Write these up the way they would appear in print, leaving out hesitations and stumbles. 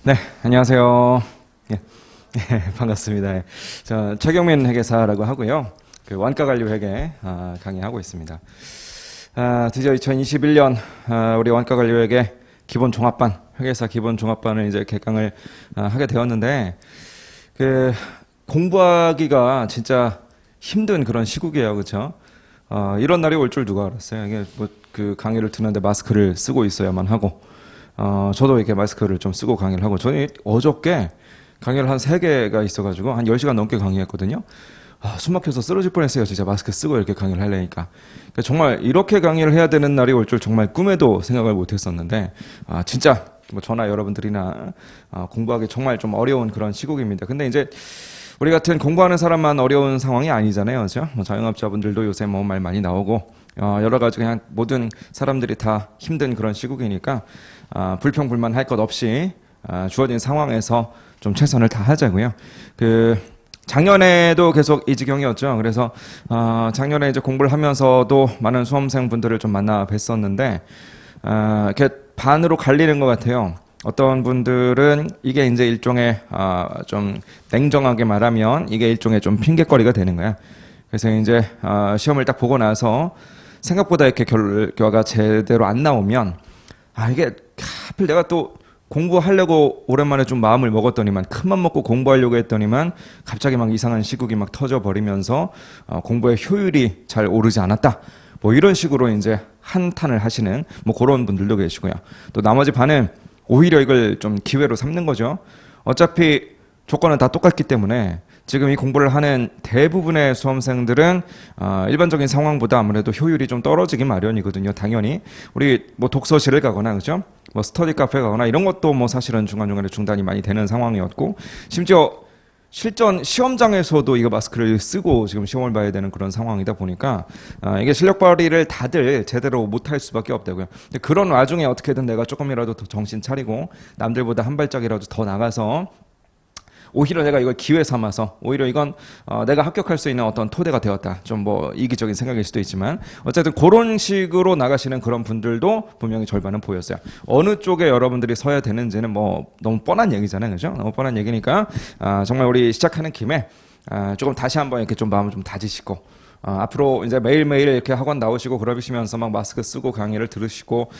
네, 안녕하세요. 예, 반갑습니다. 예. 저 최경민 회계사라고 하고요. 그 원가관리회계 강의하고 있습니다. 드디어 2021년 우리 원가관리회계 기본 종합반, 회계사 기본 종합반을 이제 개강을 하게 되었는데, 그 공부하기가 진짜 힘든 그런 시국이에요, 그렇죠? 이런 날이 올 줄 누가 알았어요? 이게 뭐 그 강의를 듣는데 마스크를 쓰고 있어야만 하고. 저도 이렇게 마스크를 좀 쓰고 강의를 하고, 저는 어저께 강의를 한 3개가 있어가지고 한 10시간 넘게 강의했거든요. 숨 막혀서 쓰러질 뻔했어요. 진짜 마스크 쓰고 이렇게 강의를 하려니까. 그러니까 정말 이렇게 강의를 해야 되는 날이 올 줄 정말 꿈에도 생각을 못 했었는데, 진짜 뭐 저나 여러분들이나 공부하기 정말 좀 어려운 그런 시국입니다. 근데 이제 우리 같은 공부하는 사람만 어려운 상황이 아니잖아요. 그렇죠? 뭐 자영업자분들도 요새 뭐 말 많이 나오고, 여러 가지 그냥 모든 사람들이 다 힘든 그런 시국이니까 불평불만 할 것 없이 주어진 상황에서 좀 최선을 다하자고요. 작년에도 계속 이 지경이었죠. 그래서 작년에 이제 공부를 하면서도 많은 수험생분들을 좀 만나 뵀었는데, 이렇게 반으로 갈리는 것 같아요. 어떤 분들은 이게 이제 일종의 좀 냉정하게 말하면 이게 일종의 좀 핑계거리가 되는 거야. 그래서 이제 시험을 딱 보고 나서 생각보다 이렇게 결과가 제대로 안 나오면, 이게 하필 내가 또 공부하려고 오랜만에 좀 마음을 먹었더니만, 큰맘 먹고 공부하려고 했더니만 갑자기 막 이상한 시국이 막 터져버리면서 공부의 효율이 잘 오르지 않았다, 뭐 이런 식으로 이제 한탄을 하시는 뭐 그런 분들도 계시고요. 또 나머지 반은 오히려 이걸 좀 기회로 삼는 거죠. 어차피 조건은 다 똑같기 때문에 지금 이 공부를 하는 대부분의 수험생들은 일반적인 상황보다 아무래도 효율이 좀 떨어지기 마련이거든요. 당연히 우리 뭐 독서실을 가거나, 그죠? 뭐 스터디 카페 가거나 이런 것도 뭐 사실은 중간중간에 중단이 많이 되는 상황이었고, 심지어 실전 시험장에서도 이거 마스크를 쓰고 지금 시험을 봐야 되는 그런 상황이다 보니까 이게 실력 발휘를 다들 제대로 못할 수밖에 없다고요. 근데 그런 와중에 어떻게든 내가 조금이라도 더 정신 차리고 남들보다 한 발짝이라도 더 나가서, 오히려 내가 이걸 기회 삼아서, 오히려 이건 내가 합격할 수 있는 어떤 토대가 되었다, 좀 뭐 이기적인 생각일 수도 있지만 어쨌든 그런 식으로 나가시는 그런 분들도 분명히 절반은 보였어요. 어느 쪽에 여러분들이 서야 되는지는 뭐 너무 뻔한 얘기잖아요, 그죠? 너무 뻔한 얘기니까 정말 우리 시작하는 김에 조금 다시 한번 이렇게 좀 마음을 좀 다지시고, 앞으로 이제 매일매일 이렇게 학원 나오시고 그러시면서 막 마스크 쓰고 강의를 들으시고,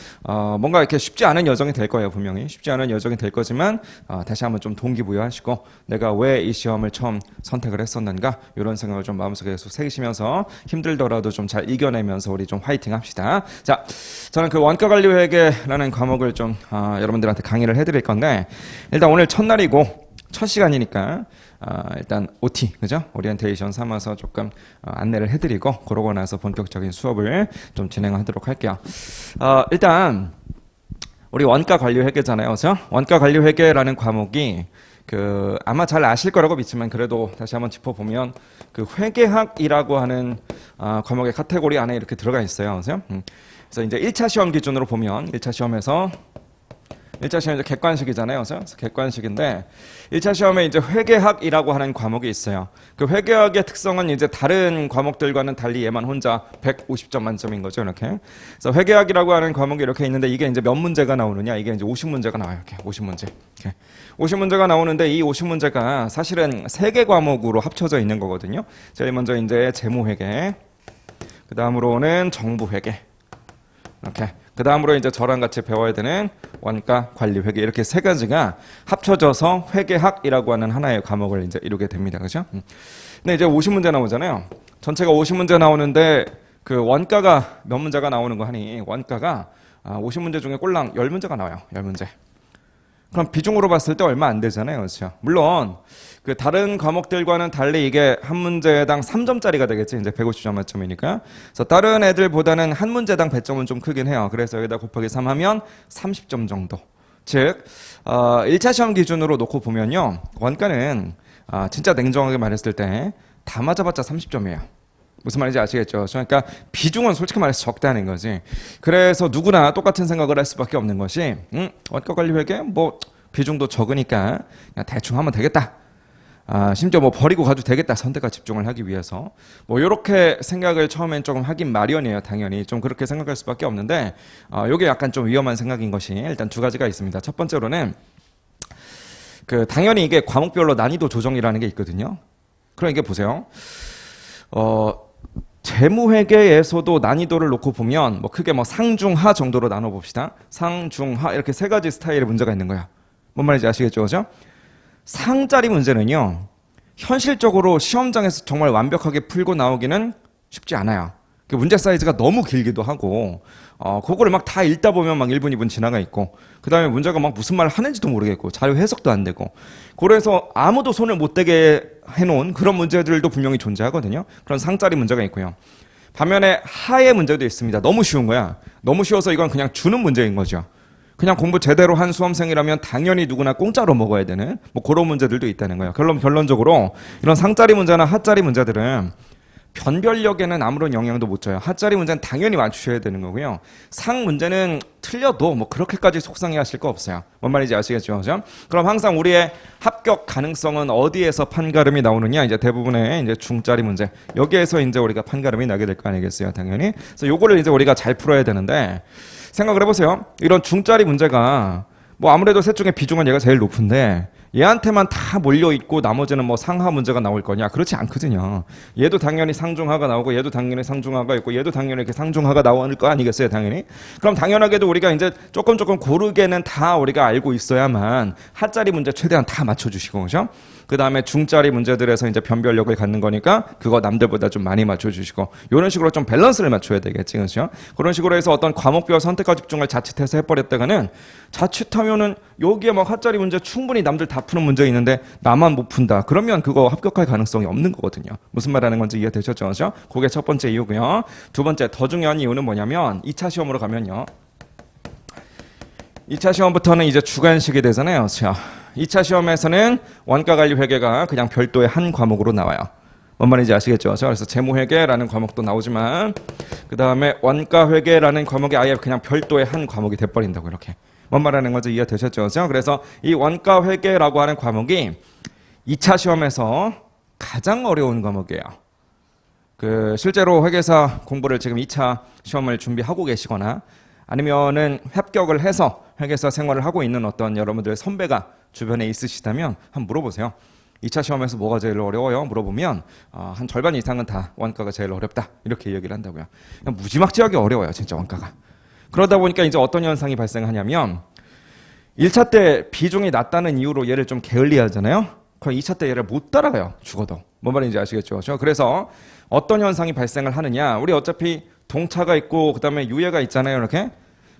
뭔가 이렇게 쉽지 않은 여정이 될 거예요. 분명히 쉽지 않은 여정이 될 거지만, 다시 한번 좀 동기부여하시고 내가 왜 이 시험을 처음 선택을 했었는가, 이런 생각을 좀 마음속에 계속 새기시면서 힘들더라도 좀 잘 이겨내면서 우리 좀 화이팅 합시다. 자, 저는 그 원가관리회계라는 과목을 좀 여러분들한테 강의를 해드릴 건데, 일단 오늘 첫날이고 첫 시간이니까 일단 OT, 그죠? 오리엔테이션 삼아서 조금 안내를 해드리고, 그러고 나서 본격적인 수업을 좀 진행하도록 할게요. 일단 우리 원가관리회계잖아요, 그죠? 원가관리회계라는 과목이 아마 잘 아실 거라고 믿지만 그래도 다시 한번 짚어보면, 그 회계학이라고 하는 과목의 카테고리 안에 이렇게 들어가 있어요, 그죠? 그래서 이제 1차 시험 기준으로 보면 1차 시험에서 1차 시험 이제 객관식이잖아요. 그래서 객관식인데 1차 시험에 이제 회계학이라고 하는 과목이 있어요. 그 회계학의 특성은 이제 다른 과목들과는 달리 얘만 혼자 150점 만점인 거죠, 이렇게. 그래서 회계학이라고 하는 과목이 이렇게 있는데, 이게 이제 몇 문제가 나오느냐? 이게 이제 50문제가 나와요. 이렇게 50문제. 이렇게 50문제가 나오는데, 이 50문제가 사실은 3개 과목으로 합쳐져 있는 거거든요. 제일 먼저 이제 재무회계, 그 다음으로는 정부회계, 이렇게. 그 다음으로 이제 저랑 같이 배워야 되는 원가관리회계, 이렇게 3가지가 합쳐져서 회계학이라고 하는 하나의 과목을 이제 이루게 됩니다. 그죠? 근데 이제 50문제 나오잖아요. 전체가 50문제 나오는데 그 원가가 몇 문제가 나오는 거 하니, 원가가 50문제 중에 꼴랑 10문제가 나와요. 10문제. 그럼 비중으로 봤을 때 얼마 안 되잖아요, 그렇죠? 물론 그 다른 과목들과는 달리 이게 한 문제당 3점짜리가 되겠지, 이제 150점 만점이니까. 그래서 다른 애들보다는 한 문제당 배점은 좀 크긴 해요. 그래서 여기다 곱하기 3 하면 30점 정도. 즉 1차 시험 기준으로 놓고 보면요, 원가는 진짜 냉정하게 말했을 때 다 맞아봤자 30점이에요. 무슨 말인지 아시겠죠? 그러니까 비중은 솔직히 말해서 적다는 거지. 그래서 누구나 똑같은 생각을 할 수밖에 없는 것이, 원가관리회계 뭐 비중도 적으니까 그냥 대충 하면 되겠다. 심지어 뭐 버리고 가도 되겠다, 선택과 집중을 하기 위해서. 뭐 이렇게 생각을 처음엔 조금 하긴 마련이에요. 당연히 좀 그렇게 생각할 수밖에 없는데, 이게 약간 좀 위험한 생각인 것이 일단 2가지가 있습니다. 첫 번째로는 당연히 이게 과목별로 난이도 조정이라는 게 있거든요. 그럼 이게 보세요. 재무회계에서도 난이도를 놓고 보면 뭐 크게 뭐 상중하 정도로 나눠봅시다. 상중하 이렇게 세 가지 스타일의 문제가 있는 거야. 뭔 말인지 아시겠죠? 그죠? 상짜리 문제는요. 현실적으로 시험장에서 정말 완벽하게 풀고 나오기는 쉽지 않아요. 그 문제 사이즈가 너무 길기도 하고 그거를 막 다 읽다 보면 막 1분, 2분 지나가 있고 그 다음에 문제가 막 무슨 말을 하는지도 모르겠고 자료 해석도 안 되고 그래서 아무도 손을 못 대게 해놓은 그런 문제들도 분명히 존재하거든요. 그런 상짜리 문제가 있고요. 반면에 하의 문제도 있습니다. 너무 쉬운 거야. 너무 쉬워서 이건 그냥 주는 문제인 거죠. 그냥 공부 제대로 한 수험생이라면 당연히 누구나 공짜로 먹어야 되는 뭐 그런 문제들도 있다는 거예요. 결론적으로 이런 상짜리 문제나 하짜리 문제들은 변별력에는 아무런 영향도 못 줘요. 하짜리 문제는 당연히 맞추셔야 되는 거고요. 상 문제는 틀려도 뭐 그렇게까지 속상해 하실 거 없어요. 뭔 말인지 아시겠죠? 그죠? 그럼 항상 우리의 합격 가능성은 어디에서 판가름이 나오느냐? 이제 대부분의 이제 중짜리 문제. 여기에서 이제 우리가 판가름이 나게 될 거 아니겠어요? 당연히. 그래서 요거를 이제 우리가 잘 풀어야 되는데 생각을 해보세요. 이런 중짜리 문제가 뭐 아무래도 셋 중에 비중은 얘가 제일 높은데 얘한테만 다 몰려있고 나머지는 뭐 상하 문제가 나올 거냐? 그렇지 않거든요. 얘도 당연히 상중하가 나오고 얘도 당연히 상중하가 있고 얘도 당연히 이렇게 상중하가 나올 거 아니겠어요? 당연히. 그럼 당연하게도 우리가 이제 조금 고르게는 다 우리가 알고 있어야만 하짜리 문제 최대한 다 맞춰주시고 그죠? 그 다음에 중짜리 문제들에서 이제 변별력을 갖는 거니까 그거 남들보다 좀 많이 맞춰주시고 이런 식으로 좀 밸런스를 맞춰야 되겠지, 그렇죠? 그런 식으로 해서 어떤 과목별 선택과 집중을 자칫해서 해버렸다가는 자칫하면은 여기에 막 하짜리 문제 충분히 남들 다 푸는 문제 있는데 나만 못 푼다. 그러면 그거 합격할 가능성이 없는 거거든요. 무슨 말하는 건지 이해되셨죠, 그렇죠? 그게 첫 번째 이유고요. 두 번째 더 중요한 이유는 뭐냐면 2차 시험으로 가면요. 2차 시험부터는 이제 주관식이 되잖아요. 자, 2차 시험에서는 원가관리회계가 그냥 별도의 한 과목으로 나와요. 뭔 말인지 아시겠죠? 그래서 재무회계라는 과목도 나오지만 그 다음에 원가회계라는 과목이 아예 그냥 별도의 한 과목이 돼버린다고 이렇게. 뭔 말하는 건지 이해되셨죠? 그래서 이 원가회계라고 하는 과목이 2차 시험에서 가장 어려운 과목이에요. 실제로 회계사 공부를 지금 2차 시험을 준비하고 계시거나 아니면은 합격을 해서 회계사 생활을 하고 있는 어떤 여러분들의 선배가 주변에 있으시다면 한번 물어보세요. 2차 시험에서 뭐가 제일 어려워요? 물어보면 한 절반 이상은 다 원가가 제일 어렵다 이렇게 얘기를 한다고요. 그냥 무지막지하게 어려워요, 진짜 원가가. 그러다 보니까 이제 어떤 현상이 발생하냐면 1차 때 비중이 낮다는 이유로 얘를 좀 게을리하잖아요. 그럼 2차 때 얘를 못 따라가요, 죽어도. 뭔 말인지 아시겠죠? 그래서 어떤 현상이 발생을 하느냐? 우리 어차피 동차가 있고 그다음에 유예가 있잖아요, 이렇게.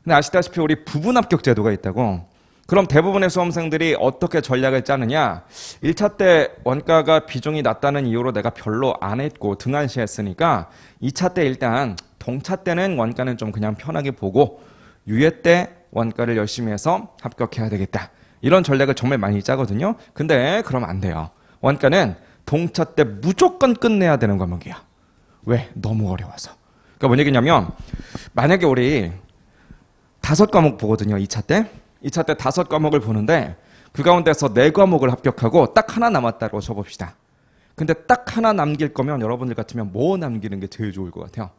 근데 아시다시피 우리 부분 합격 제도가 있다고. 그럼 대부분의 수험생들이 어떻게 전략을 짜느냐? 1차 때 원가가 비중이 낮다는 이유로 내가 별로 안 했고 등한시했으니까 2차 때 일단 동차 때는 원가는 좀 그냥 편하게 보고 유예 때 원가를 열심히 해서 합격해야 되겠다. 이런 전략을 정말 많이 짜거든요. 근데 그러면 안 돼요. 원가는 동차 때 무조건 끝내야 되는 과목이야. 왜? 너무 어려워서. 그러니까 뭔 얘기냐면 만약에 우리 5과목 보거든요. 2차 때. 2차 때 5과목을 보는데 그 가운데서 4과목을 합격하고 딱 하나 남았다고 쳐봅시다. 근데 딱 하나 남길 거면 여러분들 같으면 뭐 남기는 게 제일 좋을 것 같아요?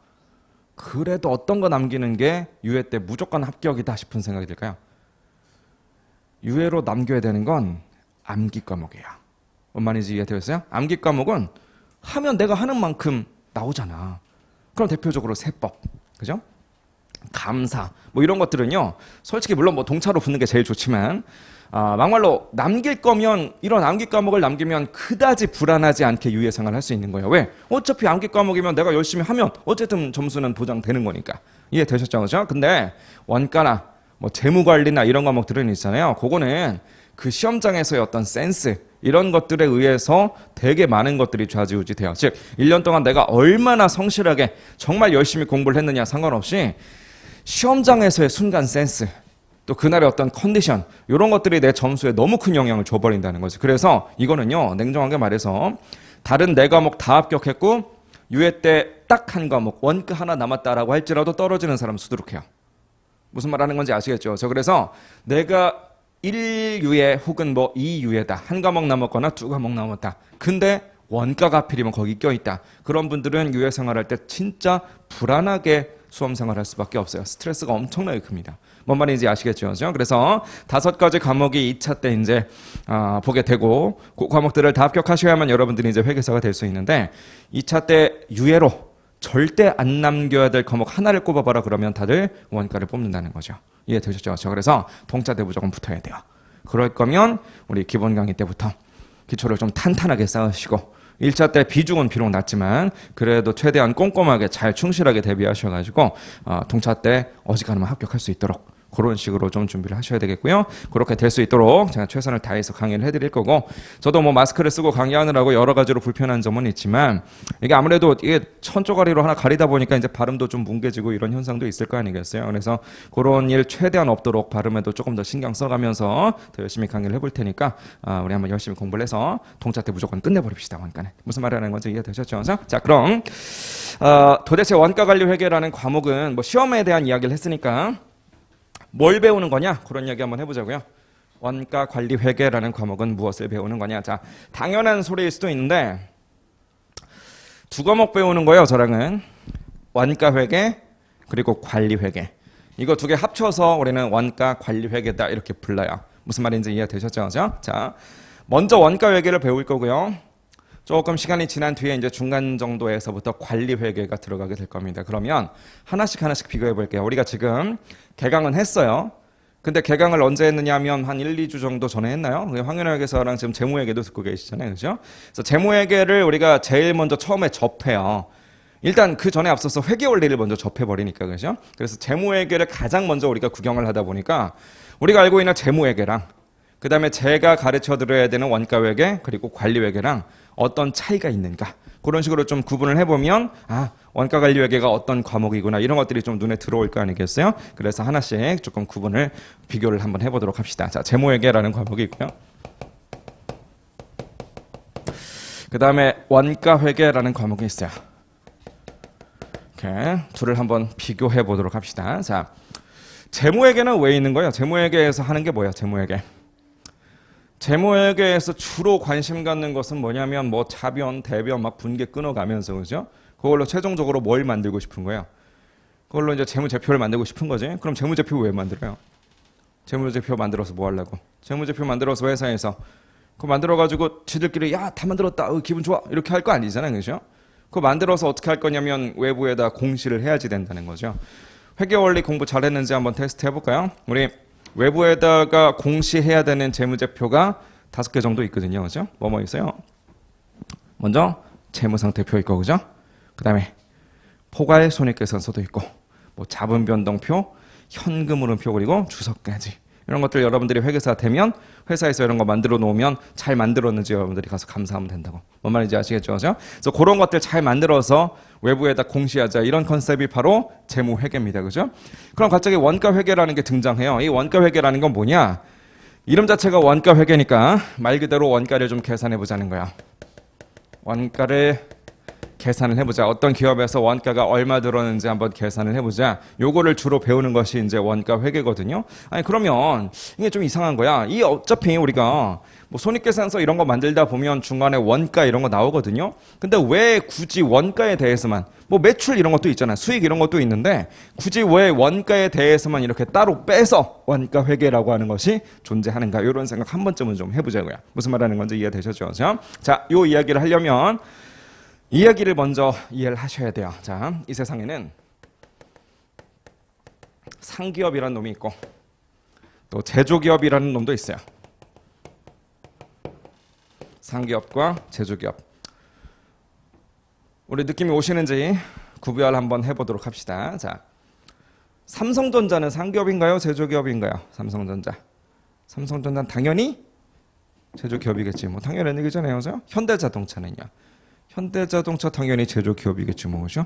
그래도 어떤 거 남기는 게 유예 때 무조건 합격이다 싶은 생각이 들까요? 유예로 남겨야 되는 건 암기 과목이에요. 뭔 말인지 이해되셨어요? 암기 과목은 하면 내가 하는 만큼 나오잖아. 그럼 대표적으로 세법, 그죠? 감사, 뭐 이런 것들은요. 솔직히 물론 뭐 동차로 붙는 게 제일 좋지만 막말로 남길 거면 이런 암기 과목을 남기면 그다지 불안하지 않게 유예 생활을 할 수 있는 거예요. 왜? 어차피 암기 과목이면 내가 열심히 하면 어쨌든 점수는 보장되는 거니까. 이해되셨죠? 그죠? 근데 원가나 뭐 재무관리나 이런 과목들은 있잖아요. 그거는 그 시험장에서의 어떤 센스 이런 것들에 의해서 되게 많은 것들이 좌지우지 돼요. 즉 1년 동안 내가 얼마나 성실하게 정말 열심히 공부를 했느냐 상관없이 시험장에서의 순간 센스 또 그날의 어떤 컨디션 이런 것들이 내 점수에 너무 큰 영향을 줘버린다는 거지. 그래서 이거는요 냉정하게 말해서 다른 4과목 다 합격했고 유예 때 딱 한 과목 원가 하나 남았다라고 할지라도 떨어지는 사람 수두룩해요. 무슨 말하는 건지 아시겠죠? 그래서 내가 1유예 혹은 뭐 2유예다. 한 과목 남았거나 2과목 남았다. 근데 원가가 하필이면 거기 껴있다. 그런 분들은 유예 생활할 때 진짜 불안하게 수험 생활할 수밖에 없어요. 스트레스가 엄청나게 큽니다. 뭔 말인지 아시겠죠? 그죠? 그래서 5가지 과목이 2차 때 이제 보게 되고 그 과목들을 다 합격하셔야만 여러분들이 이제 회계사가 될 수 있는데 2차 때 유예로 절대 안 남겨야 될 과목 하나를 꼽아봐라 그러면 다들 원가를 뽑는다는 거죠. 이해되셨죠? 그래서 동차 때 무조건 붙어야 돼요. 그럴 거면 우리 기본 강의 때부터 기초를 좀 탄탄하게 쌓으시고 1차 때 비중은 비록 낮지만 그래도 최대한 꼼꼼하게 잘 충실하게 대비하셔가지고 동차 때 어지간하면 합격할 수 있도록 그런 식으로 좀 준비를 하셔야 되겠고요. 그렇게 될 수 있도록 제가 최선을 다해서 강의를 해드릴 거고 저도 뭐 마스크를 쓰고 강의하느라고 여러 가지로 불편한 점은 있지만 이게 아무래도 이게 천조가리로 하나 가리다 보니까 이제 발음도 좀 뭉개지고 이런 현상도 있을 거 아니겠어요. 그래서 그런 일 최대한 없도록 발음에도 조금 더 신경 써가면서 더 열심히 강의를 해볼 테니까 우리 한번 열심히 공부를 해서 동차 때 무조건 끝내버립시다. 원가는. 무슨 말이라는 건지 이해되셨죠? 자 그럼 도대체 원가관리회계라는 과목은 뭐 시험에 대한 이야기를 했으니까 뭘 배우는 거냐? 그런 이야기 한번 해보자고요. 원가관리회계라는 과목은 무엇을 배우는 거냐? 자, 당연한 소리일 수도 있는데 2과목 배우는 거예요. 저랑은 원가회계 그리고 관리회계. 이거 2개 합쳐서 우리는 원가관리회계다 이렇게 불러요. 무슨 말인지 이해되셨죠? 자, 먼저 원가회계를 배울 거고요. 조금 시간이 지난 뒤에 이제 중간 정도에서부터 관리회계가 들어가게 될 겁니다. 그러면 하나씩 비교해 볼게요. 우리가 지금 개강은 했어요. 근데 개강을 언제 했느냐 하면 한 1, 2주 정도 전에 했나요? 황윤회계사랑 지금 재무회계도 듣고 계시잖아요. 그죠? 그래서 재무회계를 우리가 제일 먼저 처음에 접해요. 일단 그 전에 앞서서 회계 원리를 먼저 접해버리니까. 그죠? 그래서 재무회계를 가장 먼저 우리가 구경을 하다 보니까 우리가 알고 있는 재무회계랑 그 다음에 제가 가르쳐 드려야 되는 원가회계 그리고 관리회계랑 어떤 차이가 있는가 그런 식으로 좀 구분을 해보면 원가관리회계가 어떤 과목이구나 이런 것들이 좀 눈에 들어올 거 아니겠어요? 그래서 하나씩 조금 구분을 비교를 한번 해보도록 합시다. 자, 재무회계라는 과목이 있고요. 그 다음에 원가회계라는 과목이 있어요. 이렇게 둘을 한번 비교해 보도록 합시다. 자, 재무회계는 왜 있는 거예요? 재무회계에서 하는 게 뭐야? 재무회계에서 주로 관심 갖는 것은 뭐냐면 뭐 자변, 대변 막 분계 끊어가면서 그죠? 그걸로 최종적으로 뭘 만들고 싶은 거예요? 그걸로 이제 재무제표를 만들고 싶은 거지. 그럼 재무제표 왜 만들어요? 재무제표 만들어서 뭐 하려고? 재무제표 만들어서 회사에서 그거 만들어가지고 지들끼리 야 다 만들었다 기분 좋아 이렇게 할 거 아니잖아요. 그죠? 그거 만들어서 어떻게 할 거냐면 외부에다 공시를 해야지 된다는 거죠. 회계원리 공부 잘했는지 한번 테스트 해볼까요? 우리 외부에다가 공시해야 되는 재무제표가 5개 정도 있거든요. 그죠? 뭐 있어요? 먼저 재무상태표 있고 그죠? 그 다음에 포괄 손익계산서도 있고 뭐 자본변동표, 현금흐름표 그리고 주석까지 이런 것들 여러분들이 회계사 되면 회사에서 이런 거 만들어 놓으면 잘 만들었는지 여러분들이 가서 감사하면 된다고. 뭔 말인지 아시겠죠? 그죠? 그래서 그런 것들 잘 만들어서 외부에다 공시하자 이런 컨셉이 바로 재무회계입니다. 그죠? 그럼 갑자기 원가회계라는 게 등장해요. 이 원가회계라는 건 뭐냐? 이름 자체가 원가회계니까 말 그대로 원가를 좀 계산해 보자는 거야. 원가를 계산을 해보자. 어떤 기업에서 원가가 얼마 들었는지 한번 계산을 해보자. 요거를 주로 배우는 것이 이제 원가 회계거든요. 아니 그러면 이게 좀 이상한 거야. 이 어차피 우리가 뭐 손익계산서 이런 거 만들다 보면 중간에 원가 이런 거 나오거든요. 근데 왜 굳이 원가에 대해서만 뭐 매출 이런 것도 있잖아. 수익 이런 것도 있는데 굳이 왜 원가에 대해서만 이렇게 따로 빼서 원가 회계라고 하는 것이 존재하는가? 이런 생각 한 번쯤은 좀 해보자고요. 무슨 말하는 건지 이해되셨죠? 자, 요 이야기를 하려면 이야기를 먼저 이해를 하셔야 돼요. 자, 이 세상에는 상기업이라는 놈이 있고 또 제조기업이라는 놈도 있어요. 상기업과 제조기업. 우리 느낌이 오시는지 구별 한번 해보도록 합시다. 자, 삼성전자는 상기업인가요? 제조기업인가요? 삼성전자는 당연히 제조기업이겠지. 뭐 당연한 얘기잖아요. 그죠? 현대자동차는요? 현대자동차 당연히 제조기업이겠지 뭐 그죠?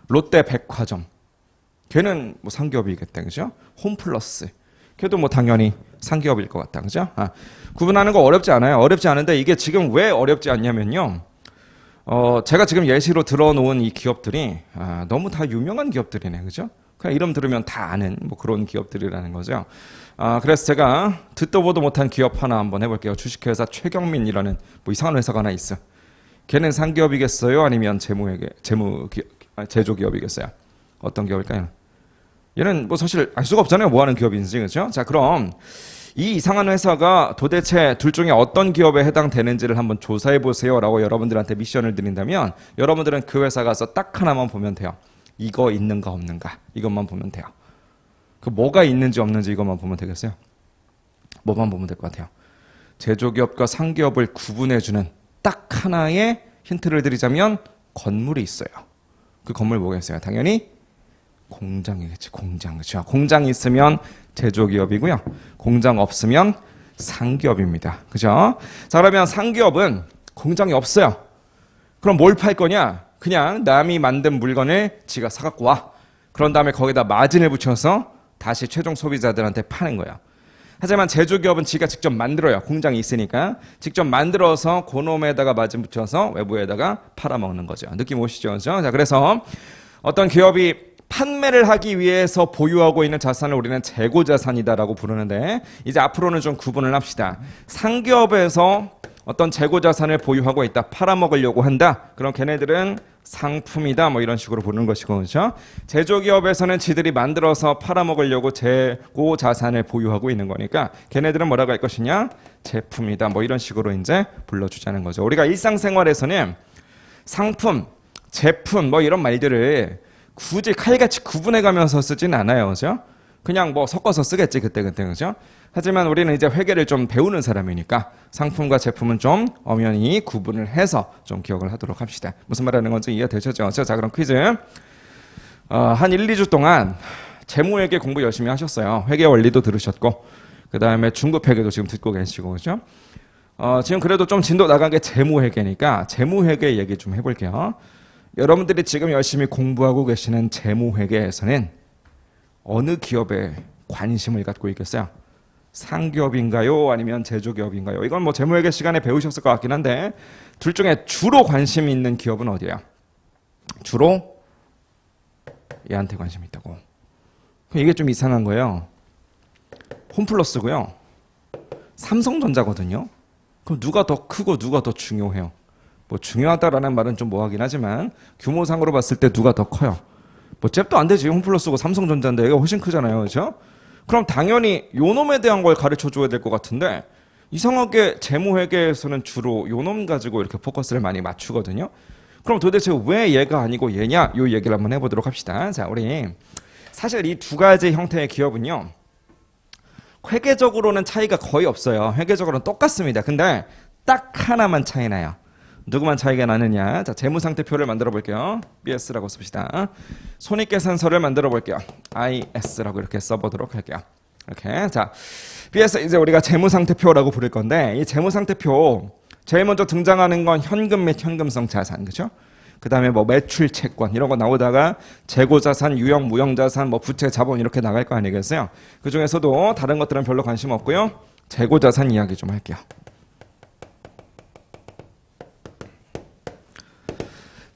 롯데백화점 걔는 뭐 상기업이겠다 그죠? 홈플러스 걔도 뭐 당연히 상기업일 것 같다 그죠? 구분하는 거 어렵지 않아요. 어렵지 않은데 이게 지금 왜 어렵지 않냐면요. 제가 지금 예시로 들어놓은 이 기업들이 너무 다 유명한 기업들이네 그죠? 그냥 이름 들으면 다 아는 뭐 그런 기업들이라는 거죠. 그래서 제가 듣도 보도 못한 기업 하나 한번 해볼게요. 주식회사 최경민이라는 뭐 이상한 회사가 하나 있어. 걔는 상기업이겠어요? 아니면 제조기업이겠어요? 어떤 기업일까요? 얘는 뭐 사실 알 수가 없잖아요. 뭐 하는 기업인지. 그렇죠? 자, 그럼 이 이상한 회사가 도대체 둘 중에 어떤 기업에 해당되는지를 한번 조사해 보세요라고 여러분들한테 미션을 드린다면 여러분들은 그 회사 가서 딱 하나만 보면 돼요. 이거 있는가 없는가 이것만 보면 돼요. 그 뭐가 있는지 없는지 이것만 보면 되겠어요? 뭐만 보면 될 것 같아요? 제조기업과 상기업을 구분해주는 딱 하나의 힌트를 드리자면 건물이 있어요. 그 건물 뭐겠어요? 당연히 공장이겠지. 공장. 그렇죠? 공장이 있으면 제조기업이고요. 공장 없으면 상기업입니다. 그죠? 자, 그러면 상기업은 공장이 없어요. 그럼 뭘 팔 거냐? 그냥 남이 만든 물건을 지가 사갖고 와. 그런 다음에 거기다 마진을 붙여서 다시 최종 소비자들한테 파는 거야. 하지만 제조기업은 지가 직접 만들어요. 공장이 있으니까. 직접 만들어서 그놈에다가 마진 붙여서 외부에다가 팔아먹는 거죠. 느낌 오시죠? 그렇죠? 자, 그래서 어떤 기업이 판매를 하기 위해서 보유하고 있는 자산을 우리는 재고자산이다라고 부르는데 이제 앞으로는 좀 구분을 합시다. 상기업에서 어떤 재고자산을 보유하고 있다. 팔아먹으려고 한다. 그럼 걔네들은 상품이다. 뭐 이런 식으로 부르는 것이고 그렇죠? 제조기업에서는 지들이 만들어서 팔아먹으려고 재고자산을 보유하고 있는 거니까 걔네들은 뭐라고 할 것이냐? 제품이다. 뭐 이런 식으로 이제 불러주자는 거죠. 우리가 일상생활에서는 상품, 제품 뭐 이런 말들을 굳이 칼같이 구분해가면서 쓰진 않아요. 그죠? 그냥 뭐 섞어서 쓰겠지 그때 그죠? 하지만 우리는 이제 회계를 좀 배우는 사람이니까 상품과 제품은 좀 엄연히 구분을 해서 좀 기억을 하도록 합시다. 무슨 말하는 건지 이해되셨죠? 자, 그럼 퀴즈. 한 1, 2주 동안 재무회계 공부 열심히 하셨어요. 회계 원리도 들으셨고 그 다음에 중급 회계도 지금 듣고 계시고 그죠? 지금 그래도 좀 진도 나간 게 재무회계니까 재무회계 얘기 좀 해볼게요. 여러분들이 지금 열심히 공부하고 계시는 재무회계에서는 어느 기업에 관심을 갖고 있겠어요? 상기업인가요? 아니면 제조기업인가요? 이건 뭐 재무회계 시간에 배우셨을 것 같긴 한데 둘 중에 주로 관심이 있는 기업은 어디예요? 주로 얘한테 관심이 있다고. 이게 좀 이상한 거예요. 홈플러스고요. 삼성전자거든요. 그럼 누가 더 크고 누가 더 중요해요? 뭐 중요하다라는 말은 좀 뭐하긴 하지만 규모상으로 봤을 때 누가 더 커요? 뭐 잽도 안 되지. 홈플러스고 삼성전자인데 얘가 훨씬 크잖아요. 그렇죠? 그럼 당연히 요놈에 대한 걸 가르쳐 줘야 될 것 같은데 이상하게 재무회계에서는 주로 요놈 가지고 이렇게 포커스를 많이 맞추거든요. 그럼 도대체 왜 얘가 아니고 얘냐? 요 얘기를 한번 해보도록 합시다. 자, 우리 사실 이 두 가지 형태의 기업은요. 회계적으로는 차이가 거의 없어요. 회계적으로는 똑같습니다. 근데 딱 하나만 차이 나요. 누구만 차이가 나느냐? 자, 재무상태표를 만들어 볼게요. BS라고 씁시다. 손익계산서를 만들어 볼게요. IS라고 이렇게 써보도록 할게요. 이렇게. 자, BS 이제 우리가 재무상태표라고 부를 건데 이 재무상태표 제일 먼저 등장하는 건 현금 및 현금성 자산, 그렇죠? 그 다음에 뭐 매출 채권 이런 거 나오다가 재고자산, 유형, 무형자산, 뭐 부채, 자본 이렇게 나갈 거 아니겠어요? 그 중에서도 다른 것들은 별로 관심 없고요. 재고자산 이야기 좀 할게요.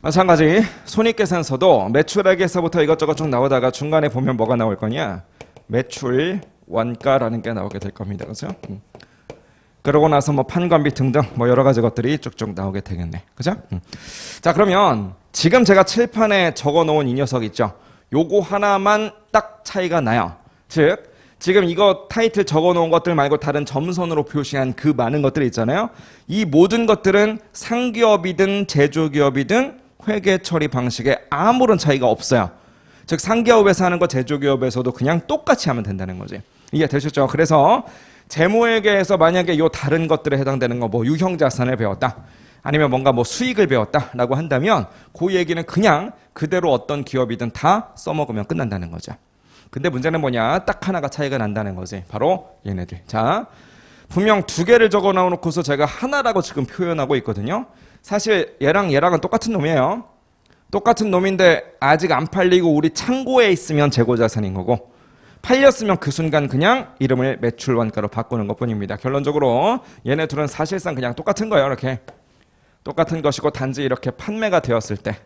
마찬가지 손익계산서도 매출액에서부터 이것저것 쭉 나오다가 중간에 보면 뭐가 나올 거냐? 매출 원가라는 게 나오게 될 겁니다. 그렇죠? 그러고 나서 뭐 판관비 등등 뭐 여러 가지 것들이 쭉쭉 나오게 되겠네. 그죠? 자, 그러면 지금 제가 칠판에 적어 놓은 이 녀석 있죠? 요거 하나만 딱 차이가 나요. 즉 지금 이거 타이틀 적어 놓은 것들 말고 다른 점선으로 표시한 그 많은 것들이 있잖아요. 이 모든 것들은 상기업이든 제조기업이든 회계 처리 방식에 아무런 차이가 없어요. 즉 상기업에서 하는 거 제조기업에서도 그냥 똑같이 하면 된다는 거지. 이해 되셨죠? 그래서 재무회계에서 만약에 요 다른 것들에 해당되는 거 뭐 유형자산을 배웠다. 아니면 뭔가 뭐 수익을 배웠다라고 한다면 그 얘기는 그냥 그대로 어떤 기업이든 다 써먹으면 끝난다는 거죠. 근데 문제는 뭐냐? 딱 하나가 차이가 난다는 거지. 바로 얘네들. 자, 분명 두 개를 적어 놓고서 제가 하나라고 지금 표현하고 있거든요. 사실 얘랑 얘랑은 똑같은 놈이에요. 똑같은 놈인데 아직 안 팔리고 우리 창고에 있으면 재고자산인 거고 팔렸으면 그 순간 그냥 이름을 매출원가로 바꾸는 것뿐입니다. 결론적으로 얘네 둘은 사실상 그냥 똑같은 거예요. 이렇게 똑같은 것이고 단지 이렇게 판매가 되었을 때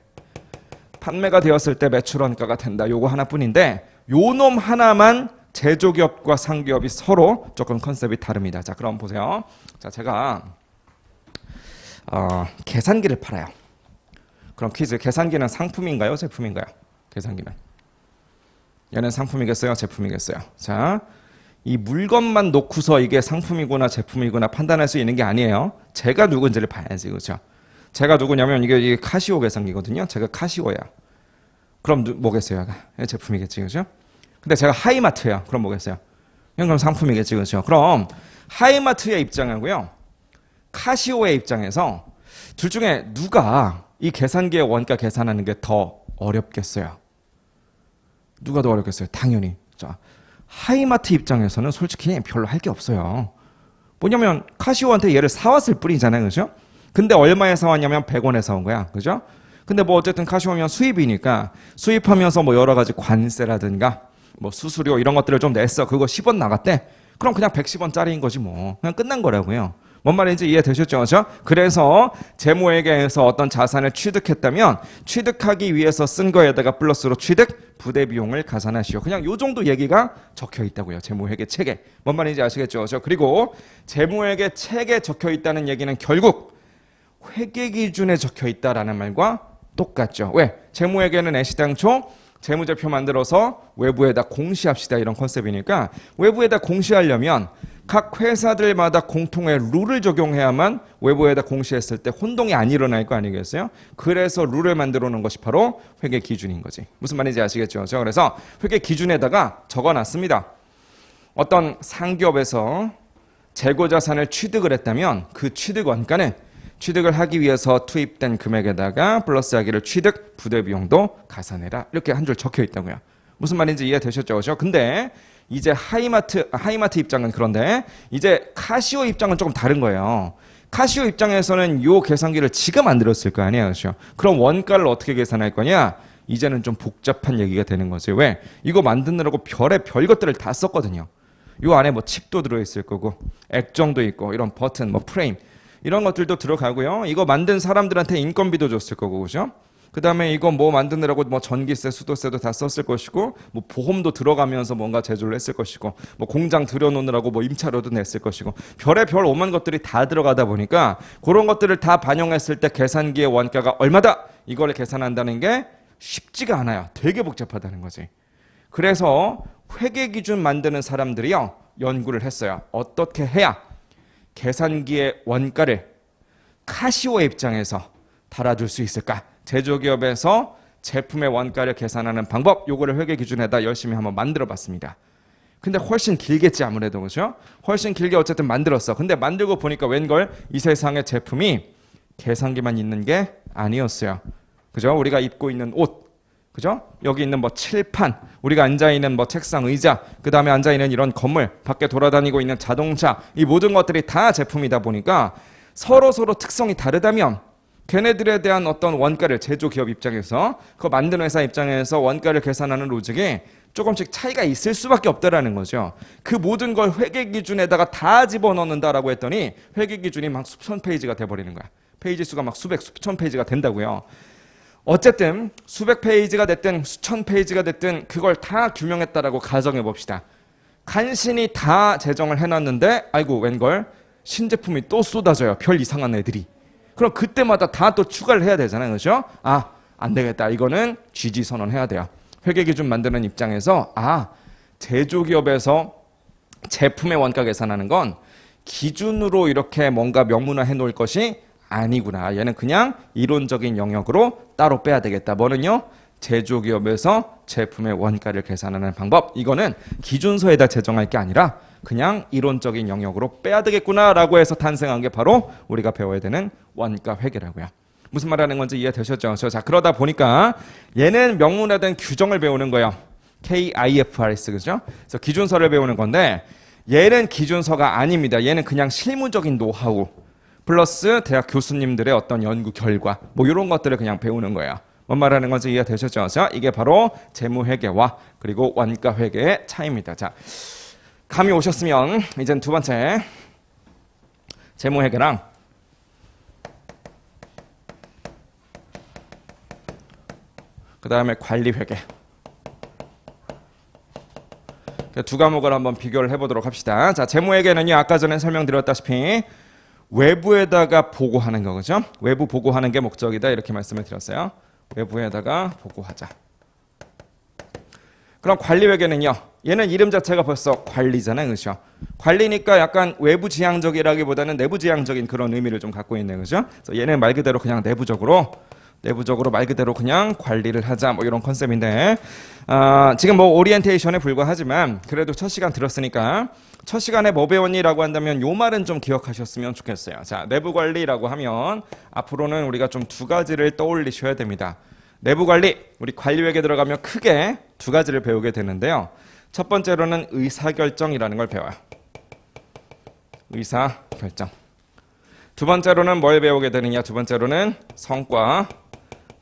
매출원가가 된다. 요거 하나뿐인데 요 놈 하나만 제조기업과 상기업이 서로 조금 컨셉이 다릅니다. 자, 그럼 보세요. 자, 제가 계산기를 팔아요. 그럼 퀴즈. 계산기는 상품인가요? 제품인가요? 계산기는 얘는 상품이겠어요? 제품이겠어요? 자, 이 물건만 놓고서 이게 상품이구나 제품이구나 판단할 수 있는 게 아니에요. 제가 누군지를 봐야지, 그렇죠? 제가 누구냐면 이게 카시오 계산기거든요. 제가 카시오야. 그럼 뭐겠어요? 제품이겠지, 그렇죠? 근데 제가 하이마트야. 그럼 뭐겠어요? 그럼 상품이겠지, 그렇죠? 그럼 하이마트의 입장하고요, 카시오의 입장에서 둘 중에 누가 이 계산기의 원가 계산하는 게 더 어렵겠어요? 누가 더 어렵겠어요? 당연히. 자, 하이마트 입장에서는 솔직히 별로 할 게 없어요. 뭐냐면 카시오한테 얘를 사왔을 뿐이잖아요, 그죠? 근데 얼마에 사왔냐면 100원에 사온 거야, 그죠? 근데 뭐 어쨌든 카시오면 수입이니까 수입하면서 뭐 여러 가지 관세라든가 뭐 수수료 이런 것들을 좀 냈어. 그거 10원 나갔대. 그럼 그냥 110원짜리인 거지 뭐. 그냥 끝난 거라고요. 뭔 말인지 이해되셨죠? 그렇죠? 그래서 재무회계에서 어떤 자산을 취득했다면 취득하기 위해서 쓴 거에다가 플러스로 취득 부대 비용을 가산하시오. 그냥 요 정도 얘기가 적혀 있다고요. 재무회계 책에. 뭔 말인지 아시겠죠? 그렇죠? 그리고 재무회계 책에 적혀 있다는 얘기는 결국 회계 기준에 적혀 있다라는 말과 똑같죠. 왜? 재무회계는 애시당초 재무제표 만들어서 외부에다 공시합시다 이런 컨셉이니까 외부에다 공시하려면 각 회사들마다 공통의 룰을 적용해야만 외부에다 공시했을 때 혼동이 안 일어날 거 아니겠어요? 그래서 룰을 만들어 놓은 것이 바로 회계 기준인 거지. 무슨 말인지 아시겠죠? 그래서 회계 기준에다가 적어놨습니다. 어떤 상기업에서 재고자산을 취득을 했다면 그 취득 원가는 취득을 하기 위해서 투입된 금액에다가 플러스하기를 취득 부대 비용도 가산해라. 이렇게 한 줄 적혀 있다고요. 무슨 말인지 이해되셨죠? 그렇죠? 근데 이제 하이마트 입장은 그런데 이제 카시오 입장은 조금 다른 거예요. 카시오 입장에서는 요 계산기를 지가 만들었을 거 아니에요. 그렇죠? 그럼 원가를 어떻게 계산할 거냐? 이제는 좀 복잡한 얘기가 되는 거지. 왜? 이거 만드느라고 별의 것들을 다 썼거든요. 요 안에 뭐 칩도 들어있을 거고 액정도 있고 이런 버튼, 뭐 프레임 이런 것들도 들어가고요. 이거 만든 사람들한테 인건비도 줬을 거고, 그죠? 그 다음에 이거 뭐 만드느라고 뭐 전기세, 수도세도 다 썼을 것이고, 뭐 보험도 들어가면서 뭔가 제조를 했을 것이고, 뭐 공장 들여놓느라고 뭐 임차료도 냈을 것이고, 별의별 오만 것들이 다 들어가다 보니까 그런 것들을 다 반영했을 때 계산기의 원가가 얼마다 이걸 계산한다는 게 쉽지가 않아요. 되게 복잡하다는 거지. 그래서 회계 기준 만드는 사람들이요 연구를 했어요. 어떻게 해야 계산기의 원가를 카시오의 입장에서 달아줄 수 있을까? 제조기업에서 제품의 원가를 계산하는 방법, 요거를 회계 기준에다 열심히 한번 만들어 봤습니다. 근데 훨씬 길겠지 아무래도, 그죠? 훨씬 길게 어쨌든 만들었어. 근데 만들고 보니까 웬걸 이 세상에 제품이 계산기만 있는 게 아니었어요. 그죠? 우리가 입고 있는 옷, 그죠? 여기 있는 뭐 칠판, 우리가 앉아있는 뭐 책상, 의자, 그 다음에 앉아있는 이런 건물, 밖에 돌아다니고 있는 자동차, 이 모든 것들이 다 제품이다 보니까 서로 특성이 다르다면 걔네들에 대한 어떤 원가를 제조기업 입장에서 그거 만드는 회사 입장에서 원가를 계산하는 로직이 조금씩 차이가 있을 수밖에 없다라는 거죠. 그 모든 걸 회계 기준에다가 다 집어넣는다라고 했더니 회계 기준이 막 수천 페이지가 돼버리는 거야. 페이지 수가 막 수천 페이지가 된다고요. 어쨌든 수백 페이지가 됐든 수천 페이지가 됐든 그걸 다 규명했다라고 가정해 봅시다. 간신히 다 제정을 해놨는데 아이고 웬걸 신제품이 또 쏟아져요. 별 이상한 애들이. 그럼 그때마다 다 또 추가를 해야 되잖아요. 그렇죠? 아, 안 되겠다. 이거는 GG 선언해야 돼요. 회계 기준 만드는 입장에서 제조기업에서 제품의 원가 계산하는 건 기준으로 이렇게 뭔가 명문화해 놓을 것이 아니구나. 얘는 그냥 이론적인 영역으로 따로 빼야 되겠다. 뭐는요? 제조기업에서 제품의 원가를 계산하는 방법. 이거는 기준서에다 제정할 게 아니라 그냥 이론적인 영역으로 빼야 되겠구나라고 해서 탄생한 게 바로 우리가 배워야 되는 원가 회계라고요. 무슨 말하는 건지 이해되셨죠? 자, 그러다 보니까 얘는 명문화된 규정을 배우는 거예요. KIFRS, 그죠? 그래서 기준서를 배우는 건데 얘는 기준서가 아닙니다. 얘는 그냥 실무적인 노하우 플러스 대학 교수님들의 어떤 연구 결과 뭐 이런 것들을 그냥 배우는 거예요. 뭔 말하는 건지 이해되셨죠? 자, 이게 바로 재무회계와 그리고 원가회계의 차이입니다. 자, 감이 오셨으면 이젠 두 번째 재무회계랑 그 다음에 관리회계 두 과목을 한번 비교를 해보도록 합시다. 자, 재무회계는요 아까 전에 설명드렸다시피 외부에다가 보고하는 거, 그죠? 외부 보고하는 게 목적이다 이렇게 말씀을 드렸어요. 외부에다가 보고하자. 그럼 관리회계는요. 얘는 이름 자체가 벌써 관리잖아요. 그렇죠? 관리니까 약간 외부 지향적이라기보다는 내부 지향적인 그런 의미를 좀 갖고 있는 거죠. 그래서 얘는 말 그대로 그냥 내부적으로 말 그대로 그냥 관리를 하자 뭐 이런 컨셉인데 지금 뭐 오리엔테이션에 불과하지만 그래도 첫 시간 들었으니까 첫 시간에 뭐 배웠니라고 한다면 요 말은 좀 기억하셨으면 좋겠어요. 자, 내부 관리라고 하면 앞으로는 우리가 좀 두 가지를 떠올리셔야 됩니다. 내부 관리, 우리 관리회계 들어가면 크게 두 가지를 배우게 되는데요. 첫 번째로는 의사결정이라는 걸 배워요. 의사결정. 두 번째로는 뭘 배우게 되느냐? 두 번째로는 성과,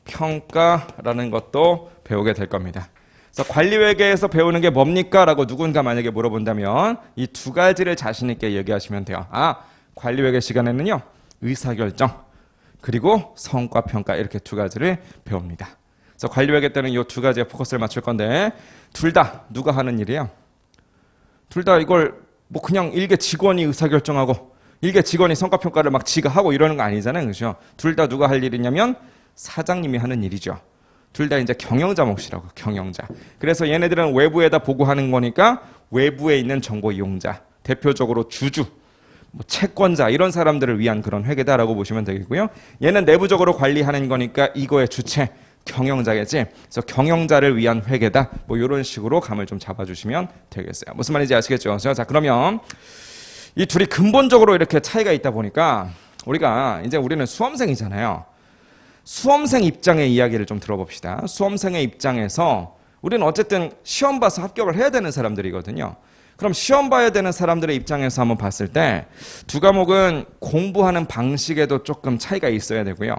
평가라는 것도 배우게 될 겁니다. 그래서 관리회계에서 배우는 게 뭡니까? 라고 누군가 만약에 물어본다면 이 두 가지를 자신 있게 얘기하시면 돼요. 관리회계 시간에는요. 의사결정 그리고 성과평가 이렇게 두 가지를 배웁니다. 그래서 관리회계 때는 이 두 가지에 포커스를 맞출 건데 둘 다 누가 하는 일이에요? 둘 다 이걸 뭐 그냥 일개 직원이 의사결정하고 일개 직원이 성과평가를 막 지가 하고 이러는 거 아니잖아요. 그렇죠? 둘 다 누가 할 일이냐면 사장님이 하는 일이죠. 둘 다 이제 경영자 몫이라고 경영자. 그래서 얘네들은 외부에다 보고하는 거니까 외부에 있는 정보 이용자, 대표적으로 주주, 뭐 채권자 이런 사람들을 위한 그런 회계다라고 보시면 되겠고요. 얘는 내부적으로 관리하는 거니까 이거의 주체 경영자겠지. 그래서 경영자를 위한 회계다. 뭐 이런 식으로 감을 좀 잡아주시면 되겠어요. 무슨 말인지 아시겠죠? 자, 그러면 이 둘이 근본적으로 이렇게 차이가 있다 보니까 우리는 수험생이잖아요. 수험생 입장의 이야기를 좀 들어봅시다. 수험생의 입장에서 우리는 어쨌든 시험 봐서 합격을 해야 되는 사람들이거든요. 그럼 시험 봐야 되는 사람들의 입장에서 한번 봤을 때 두 과목은 공부하는 방식에도 조금 차이가 있어야 되고요.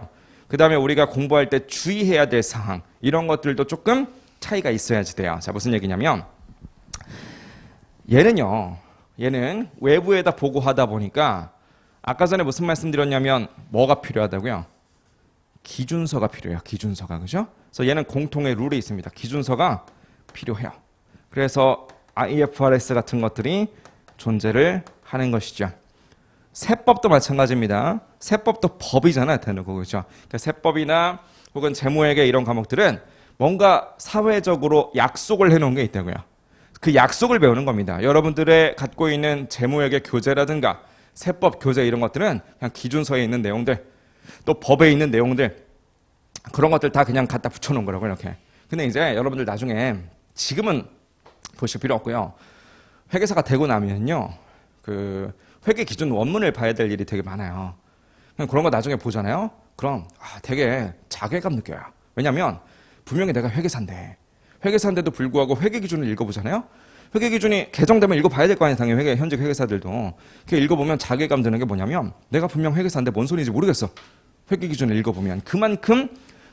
그 다음에 우리가 공부할 때 주의해야 될 사항 이런 것들도 조금 차이가 있어야지 돼요. 자, 무슨 얘기냐면 얘는 외부에다 보고하다 보니까 아까 전에 무슨 말씀드렸냐면 뭐가 필요하다고요? 기준서가 필요해요. 기준서가. 그죠? 그래서 얘는 공통의 룰이 있습니다. 기준서가 필요해요. 그래서 IFRS 같은 것들이 존재를 하는 것이죠. 세법도 마찬가지입니다. 세법도 법이잖아요. 대놓고. 그죠? 그러니까 세법이나 혹은 재무회계 이런 과목들은 뭔가 사회적으로 약속을 해놓은 게 있다고요. 그 약속을 배우는 겁니다. 여러분들의 갖고 있는 재무회계 교재라든가 세법 교재 이런 것들은 그냥 기준서에 있는 내용들 또 법에 있는 내용들 그런 것들 다 그냥 갖다 붙여놓은 거라고 이렇게. 근데 이제 여러분들 나중에 지금은 보실 필요 없고요. 회계사가 되고 나면요, 그 회계 기준 원문을 봐야 될 일이 되게 많아요. 그냥 그런 거 나중에 보잖아요. 그럼 되게 자괴감 느껴요. 왜냐하면 분명히 내가 회계사인데도 불구하고 회계 기준을 읽어보잖아요. 회계 기준이 개정되면 읽어봐야 될 거 아니에요. 당연히 현직 회계사들도. 그 읽어보면 자괴감 드는 게 뭐냐면 내가 분명 회계사인데 뭔 소리인지 모르겠어. 회계 기준을 읽어보면 그만큼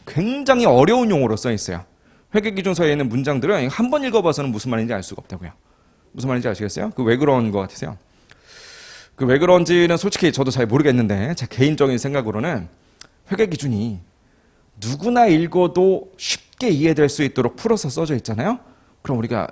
굉장히 어려운 용어로 써 있어요. 회계 기준서에 있는 문장들은 한 번 읽어봐서는 무슨 말인지 알 수가 없다고요. 무슨 말인지 아시겠어요? 그 왜 그런 거 같으세요? 그 왜 그런지는 솔직히 저도 잘 모르겠는데 제 개인적인 생각으로는 회계 기준이 누구나 읽어도 쉽게 이해될 수 있도록 풀어서 써져 있잖아요. 그럼 우리가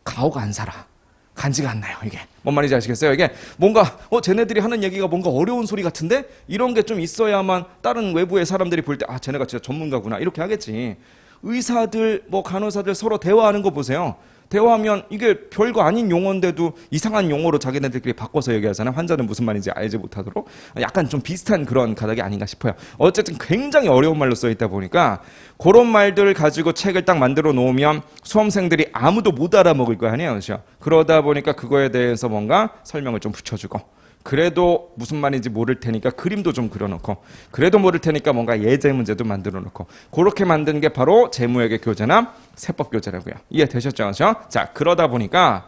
가오가 안 살아. 간지가 안 나요. 이게 뭔 말인지 아시겠어요? 이게 뭔가 쟤네들이 하는 얘기가 뭔가 어려운 소리 같은데 이런 게 좀 있어야만 다른 외부의 사람들이 볼 때 쟤네가 진짜 전문가구나 이렇게 하겠지. 의사들 뭐 간호사들 서로 대화하는 거 보세요. 대화하면 이게 별거 아닌 용어인데도 이상한 용어로 자기네들끼리 바꿔서 얘기하잖아요. 환자는 무슨 말인지 알지 못하도록. 약간 좀 비슷한 그런 가닥이 아닌가 싶어요. 어쨌든 굉장히 어려운 말로 써 있다 보니까 그런 말들 가지고 책을 딱 만들어 놓으면 수험생들이 아무도 못 알아먹을 거 아니에요. 그렇죠? 그러다 보니까 그거에 대해서 뭔가 설명을 좀 붙여주고 그래도 무슨 말인지 모를 테니까 그림도 좀 그려놓고 그래도 모를 테니까 뭔가 예제 문제도 만들어 놓고 그렇게 만든 게 바로 재무회계 교재나 세법 교재라고요. 이해되셨죠? 그렇죠? 자, 그러다 보니까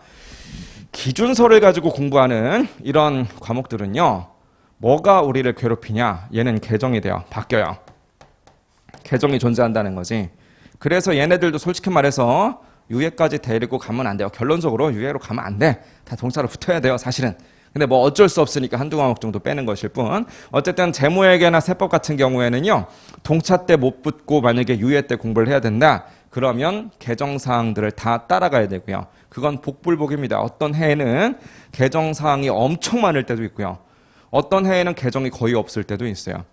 기준서를 가지고 공부하는 이런 과목들은요. 뭐가 우리를 괴롭히냐? 얘는 개정이 돼요. 바뀌어요. 개정이 존재한다는 거지. 그래서 얘네들도 솔직히 말해서 유예까지 데리고 가면 안 돼요. 결론적으로 유예로 가면 안 돼. 다 동사로 붙어야 돼요. 사실은. 근데 뭐 어쩔 수 없으니까 한두 과목 정도 빼는 것일 뿐 어쨌든 재무회계나 세법 같은 경우에는요. 동차 때 못 붙고 만약에 유예 때 공부를 해야 된다. 그러면 개정사항들을 다 따라가야 되고요. 그건 복불복입니다. 어떤 해에는 개정사항이 엄청 많을 때도 있고요. 어떤 해에는 개정이 거의 없을 때도 있어요.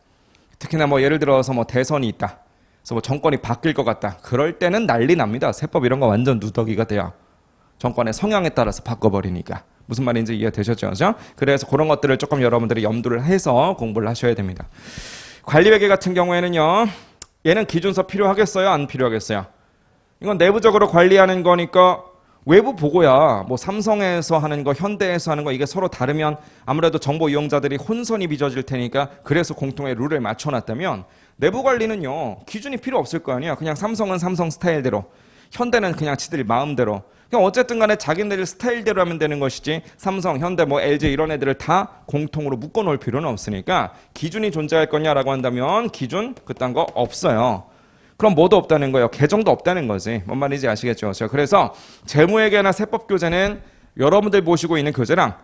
특히나 뭐 예를 들어서 뭐 대선이 있다. 그래서 뭐 정권이 바뀔 것 같다. 그럴 때는 난리 납니다. 세법 이런 거 완전 누더기가 돼요. 정권의 성향에 따라서 바꿔버리니까. 무슨 말인지 이해되셨죠? 그죠? 그래서 그런 것들을 조금 여러분들이 염두를 해서 공부를 하셔야 됩니다. 관리회계 같은 경우에는요. 얘는 기준서 필요하겠어요? 안 필요하겠어요? 이건 내부적으로 관리하는 거니까 외부 보고야. 뭐 삼성에서 하는 거, 현대에서 하는 거 이게 서로 다르면 아무래도 정보 이용자들이 혼선이 빚어질 테니까 그래서 공통의 룰을 맞춰놨다면 내부 관리는요. 기준이 필요 없을 거 아니야. 그냥 삼성은 삼성 스타일대로, 현대는 그냥 지들 마음대로. 그냥 어쨌든 간에 자기네들 스타일대로 하면 되는 것이지 삼성, 현대, 뭐 LG 이런 애들을 다 공통으로 묶어놓을 필요는 없으니까 기준이 존재할 거냐라고 한다면 기준 그딴 거 없어요. 그럼 뭐도 없다는 거예요. 개정도 없다는 거지. 뭔 말인지 아시겠죠? 그래서 재무회계나 세법교재는 여러분들 보시고 있는 교재랑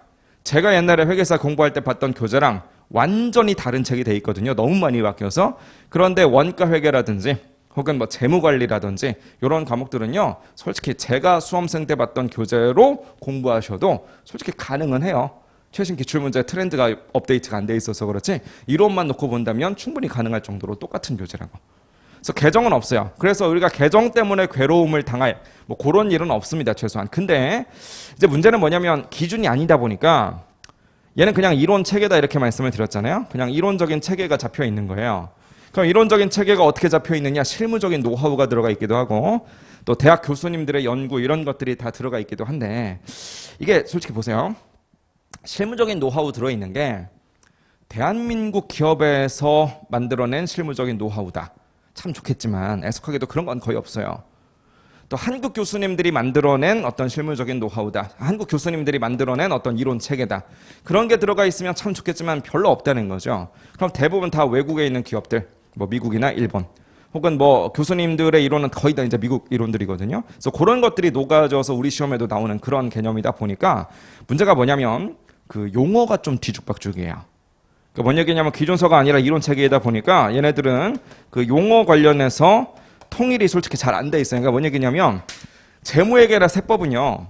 제가 옛날에 회계사 공부할 때 봤던 교재랑 완전히 다른 책이 돼 있거든요. 너무 많이 바뀌어서. 그런데 원가회계라든지 혹은 뭐 재무관리라든지 이런 과목들은요. 솔직히 제가 수험생 때 봤던 교재로 공부하셔도 솔직히 가능은 해요. 최신 기출문제 트렌드가 업데이트가 안 돼 있어서 그렇지 이론만 놓고 본다면 충분히 가능할 정도로 똑같은 교재라고. 그래서 개정은 없어요. 그래서 우리가 개정 때문에 괴로움을 당할 뭐 그런 일은 없습니다. 최소한. 근데 이제 문제는 뭐냐면 기준이 아니다 보니까 얘는 그냥 이론 체계다 이렇게 말씀을 드렸잖아요. 그냥 이론적인 체계가 잡혀 있는 거예요. 그럼 이론적인 체계가 어떻게 잡혀 있느냐? 실무적인 노하우가 들어가 있기도 하고 또 대학 교수님들의 연구 이런 것들이 다 들어가 있기도 한데 이게 솔직히 보세요. 실무적인 노하우 들어있는 게 대한민국 기업에서 만들어낸 실무적인 노하우다. 참 좋겠지만 애석하게도 그런 건 거의 없어요. 또 한국 교수님들이 만들어낸 어떤 실무적인 노하우다. 한국 교수님들이 만들어낸 어떤 이론 체계다. 그런 게 들어가 있으면 참 좋겠지만 별로 없다는 거죠. 그럼 대부분 다 외국에 있는 기업들, 뭐 미국이나 일본, 혹은 뭐 교수님들의 이론은 거의 다 이제 미국 이론들이거든요. 그래서 그런 것들이 녹아져서 우리 시험에도 나오는 그런 개념이다 보니까 문제가 뭐냐면 그 용어가 좀 뒤죽박죽이에요. 뭔 얘기냐면 기준서가 아니라 이론 체계이다 보니까 얘네들은 그 용어 관련해서 통일이 솔직히 잘 안 돼 있어요. 그러니까 뭔 얘기냐면 재무회계나 세법은요.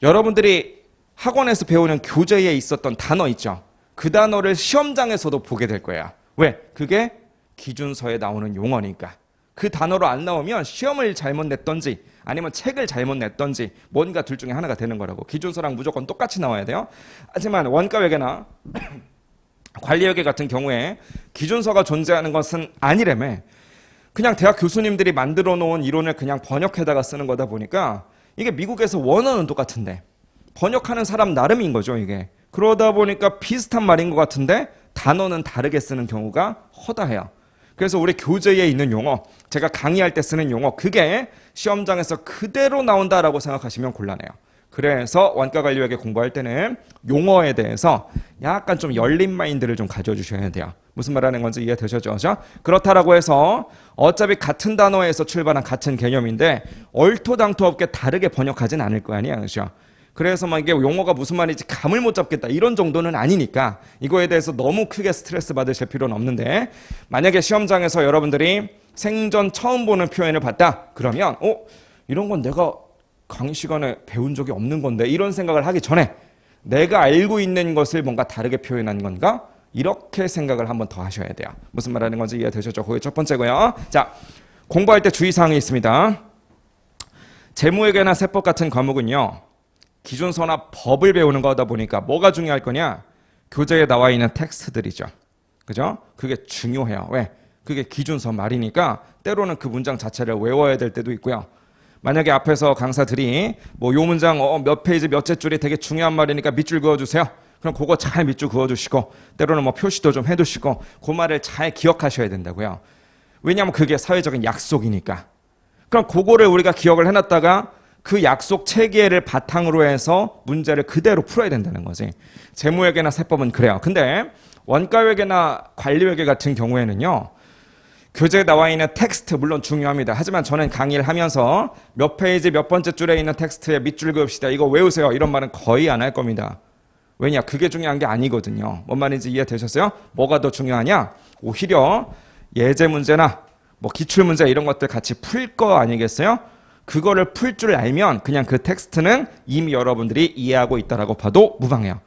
여러분들이 학원에서 배우는 교재에 있었던 단어 있죠. 그 단어를 시험장에서도 보게 될 거예요. 왜? 그게 기준서에 나오는 용어니까. 그 단어로 안 나오면 시험을 잘못 냈던지 아니면 책을 잘못 냈던지 뭔가 둘 중에 하나가 되는 거라고. 기준서랑 무조건 똑같이 나와야 돼요. 하지만 원가회계나 관리회계 같은 경우에 기준서가 존재하는 것은 아니라며 그냥 대학 교수님들이 만들어 놓은 이론을 그냥 번역해다가 쓰는 거다 보니까 이게 미국에서 원어는 똑같은데 번역하는 사람 나름인 거죠 이게. 그러다 보니까 비슷한 말인 것 같은데 단어는 다르게 쓰는 경우가 허다해요. 그래서 우리 교재에 있는 용어, 제가 강의할 때 쓰는 용어 그게 시험장에서 그대로 나온다라고 생각하시면 곤란해요. 그래서 원가관리회계 공부할 때는 용어에 대해서 약간 좀 열린 마인드를 좀 가져주셔야 돼요. 무슨 말하는 건지 이해되셨죠? 그렇다라고 해서 어차피 같은 단어에서 출발한 같은 개념인데 얼토당토 없게 다르게 번역하진 않을 거 아니야. 그렇죠? 그래서 막 이게 용어가 무슨 말인지 감을 못 잡겠다 이런 정도는 아니니까 이거에 대해서 너무 크게 스트레스 받으실 필요는 없는데 만약에 시험장에서 여러분들이 생전 처음 보는 표현을 봤다 그러면 이런 건 내가 강의 시간에 배운 적이 없는 건데 이런 생각을 하기 전에 내가 알고 있는 것을 뭔가 다르게 표현한 건가? 이렇게 생각을 한번 더 하셔야 돼요. 무슨 말하는 건지 이해되셨죠? 그게 첫 번째고요. 자, 공부할 때 주의사항이 있습니다. 재무회계나 세법 같은 과목은요. 기준서나 법을 배우는 거다 보니까 뭐가 중요할 거냐? 교재에 나와 있는 텍스트들이죠. 그죠? 그게 중요해요. 왜? 그게 기준서 말이니까 때로는 그 문장 자체를 외워야 될 때도 있고요. 만약에 앞에서 강사들이 뭐 요 문장 몇 페이지 몇째 줄이 되게 중요한 말이니까 밑줄 그어주세요. 그럼 그거 잘 밑줄 그어주시고 때로는 뭐 표시도 좀 해두시고 그 말을 잘 기억하셔야 된다고요. 왜냐하면 그게 사회적인 약속이니까. 그럼 그거를 우리가 기억을 해놨다가 그 약속 체계를 바탕으로 해서 문제를 그대로 풀어야 된다는 거지. 재무회계나 세법은 그래요. 근데 원가회계나 관리회계 같은 경우에는요. 교재에 나와 있는 텍스트 물론 중요합니다. 하지만 저는 강의를 하면서 몇 페이지 몇 번째 줄에 있는 텍스트에 밑줄 그읍시다. 이거 외우세요. 이런 말은 거의 안 할 겁니다. 왜냐? 그게 중요한 게 아니거든요. 뭔 말인지 이해되셨어요? 뭐가 더 중요하냐? 오히려 예제 문제나 뭐 기출 문제 이런 것들 같이 풀 거 아니겠어요? 그거를 풀 줄 알면 그냥 그 텍스트는 이미 여러분들이 이해하고 있다라고 봐도 무방해요.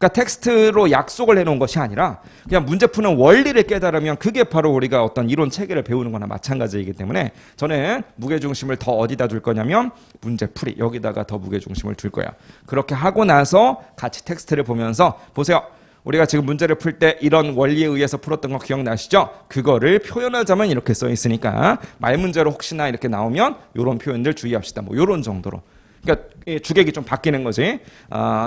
그러니까 텍스트로 약속을 해놓은 것이 아니라 그냥 문제 푸는 원리를 깨달으면 그게 바로 우리가 어떤 이론 체계를 배우는 거나 마찬가지이기 때문에 저는 무게중심을 더 어디다 둘 거냐면 문제풀이 여기다가 더 무게중심을 둘 거야. 그렇게 하고 나서 같이 텍스트를 보면서 보세요. 우리가 지금 문제를 풀 때 이런 원리에 의해서 풀었던 거 기억나시죠? 그거를 표현하자면 이렇게 써 있으니까 말 문제로 혹시나 이렇게 나오면 이런 표현들 주의합시다. 뭐 이런 정도로. 그러니까 주객이 좀 바뀌는 거지.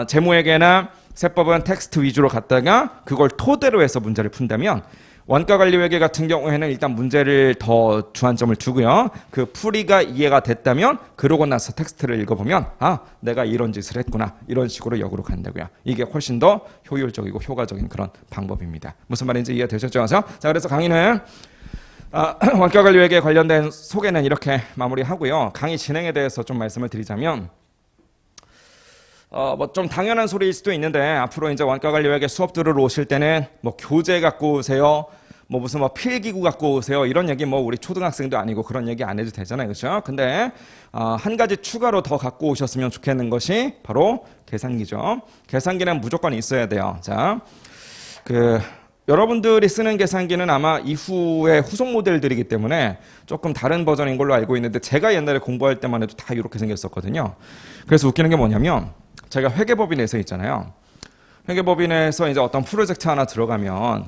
재무회계나 세법은 텍스트 위주로 갔다가 그걸 토대로 해서 문제를 푼다면 원가관리회계 같은 경우에는 일단 문제를 더 주안점을 두고요. 그 풀이가 이해가 됐다면 그러고 나서 텍스트를 읽어보면 아 내가 이런 짓을 했구나 이런 식으로 역으로 간다고요. 이게 훨씬 더 효율적이고 효과적인 그런 방법입니다. 무슨 말인지 이해되셨죠? 자 그래서 강의는 원가관리회계에 관련된 소개는 이렇게 마무리하고요. 강의 진행에 대해서 좀 말씀을 드리자면 뭐 좀 당연한 소리일 수도 있는데 앞으로 이제 원가관리회계 수업 들으러 오실 때는 뭐 교재 갖고 오세요. 뭐 무슨 뭐 필기구 갖고 오세요. 이런 얘기 뭐 우리 초등학생도 아니고 그런 얘기 안 해도 되잖아요. 그렇죠? 근데 한 가지 추가로 더 갖고 오셨으면 좋겠는 것이 바로 계산기죠. 계산기는 무조건 있어야 돼요. 자, 여러분들이 쓰는 계산기는 아마 이후에 후속 모델들이기 때문에 조금 다른 버전인 걸로 알고 있는데 제가 옛날에 공부할 때만 해도 다 이렇게 생겼었거든요. 그래서 웃기는 게 뭐냐면 제가 회계법인에서 있잖아요. 회계법인에서 이제 어떤 프로젝트 하나 들어가면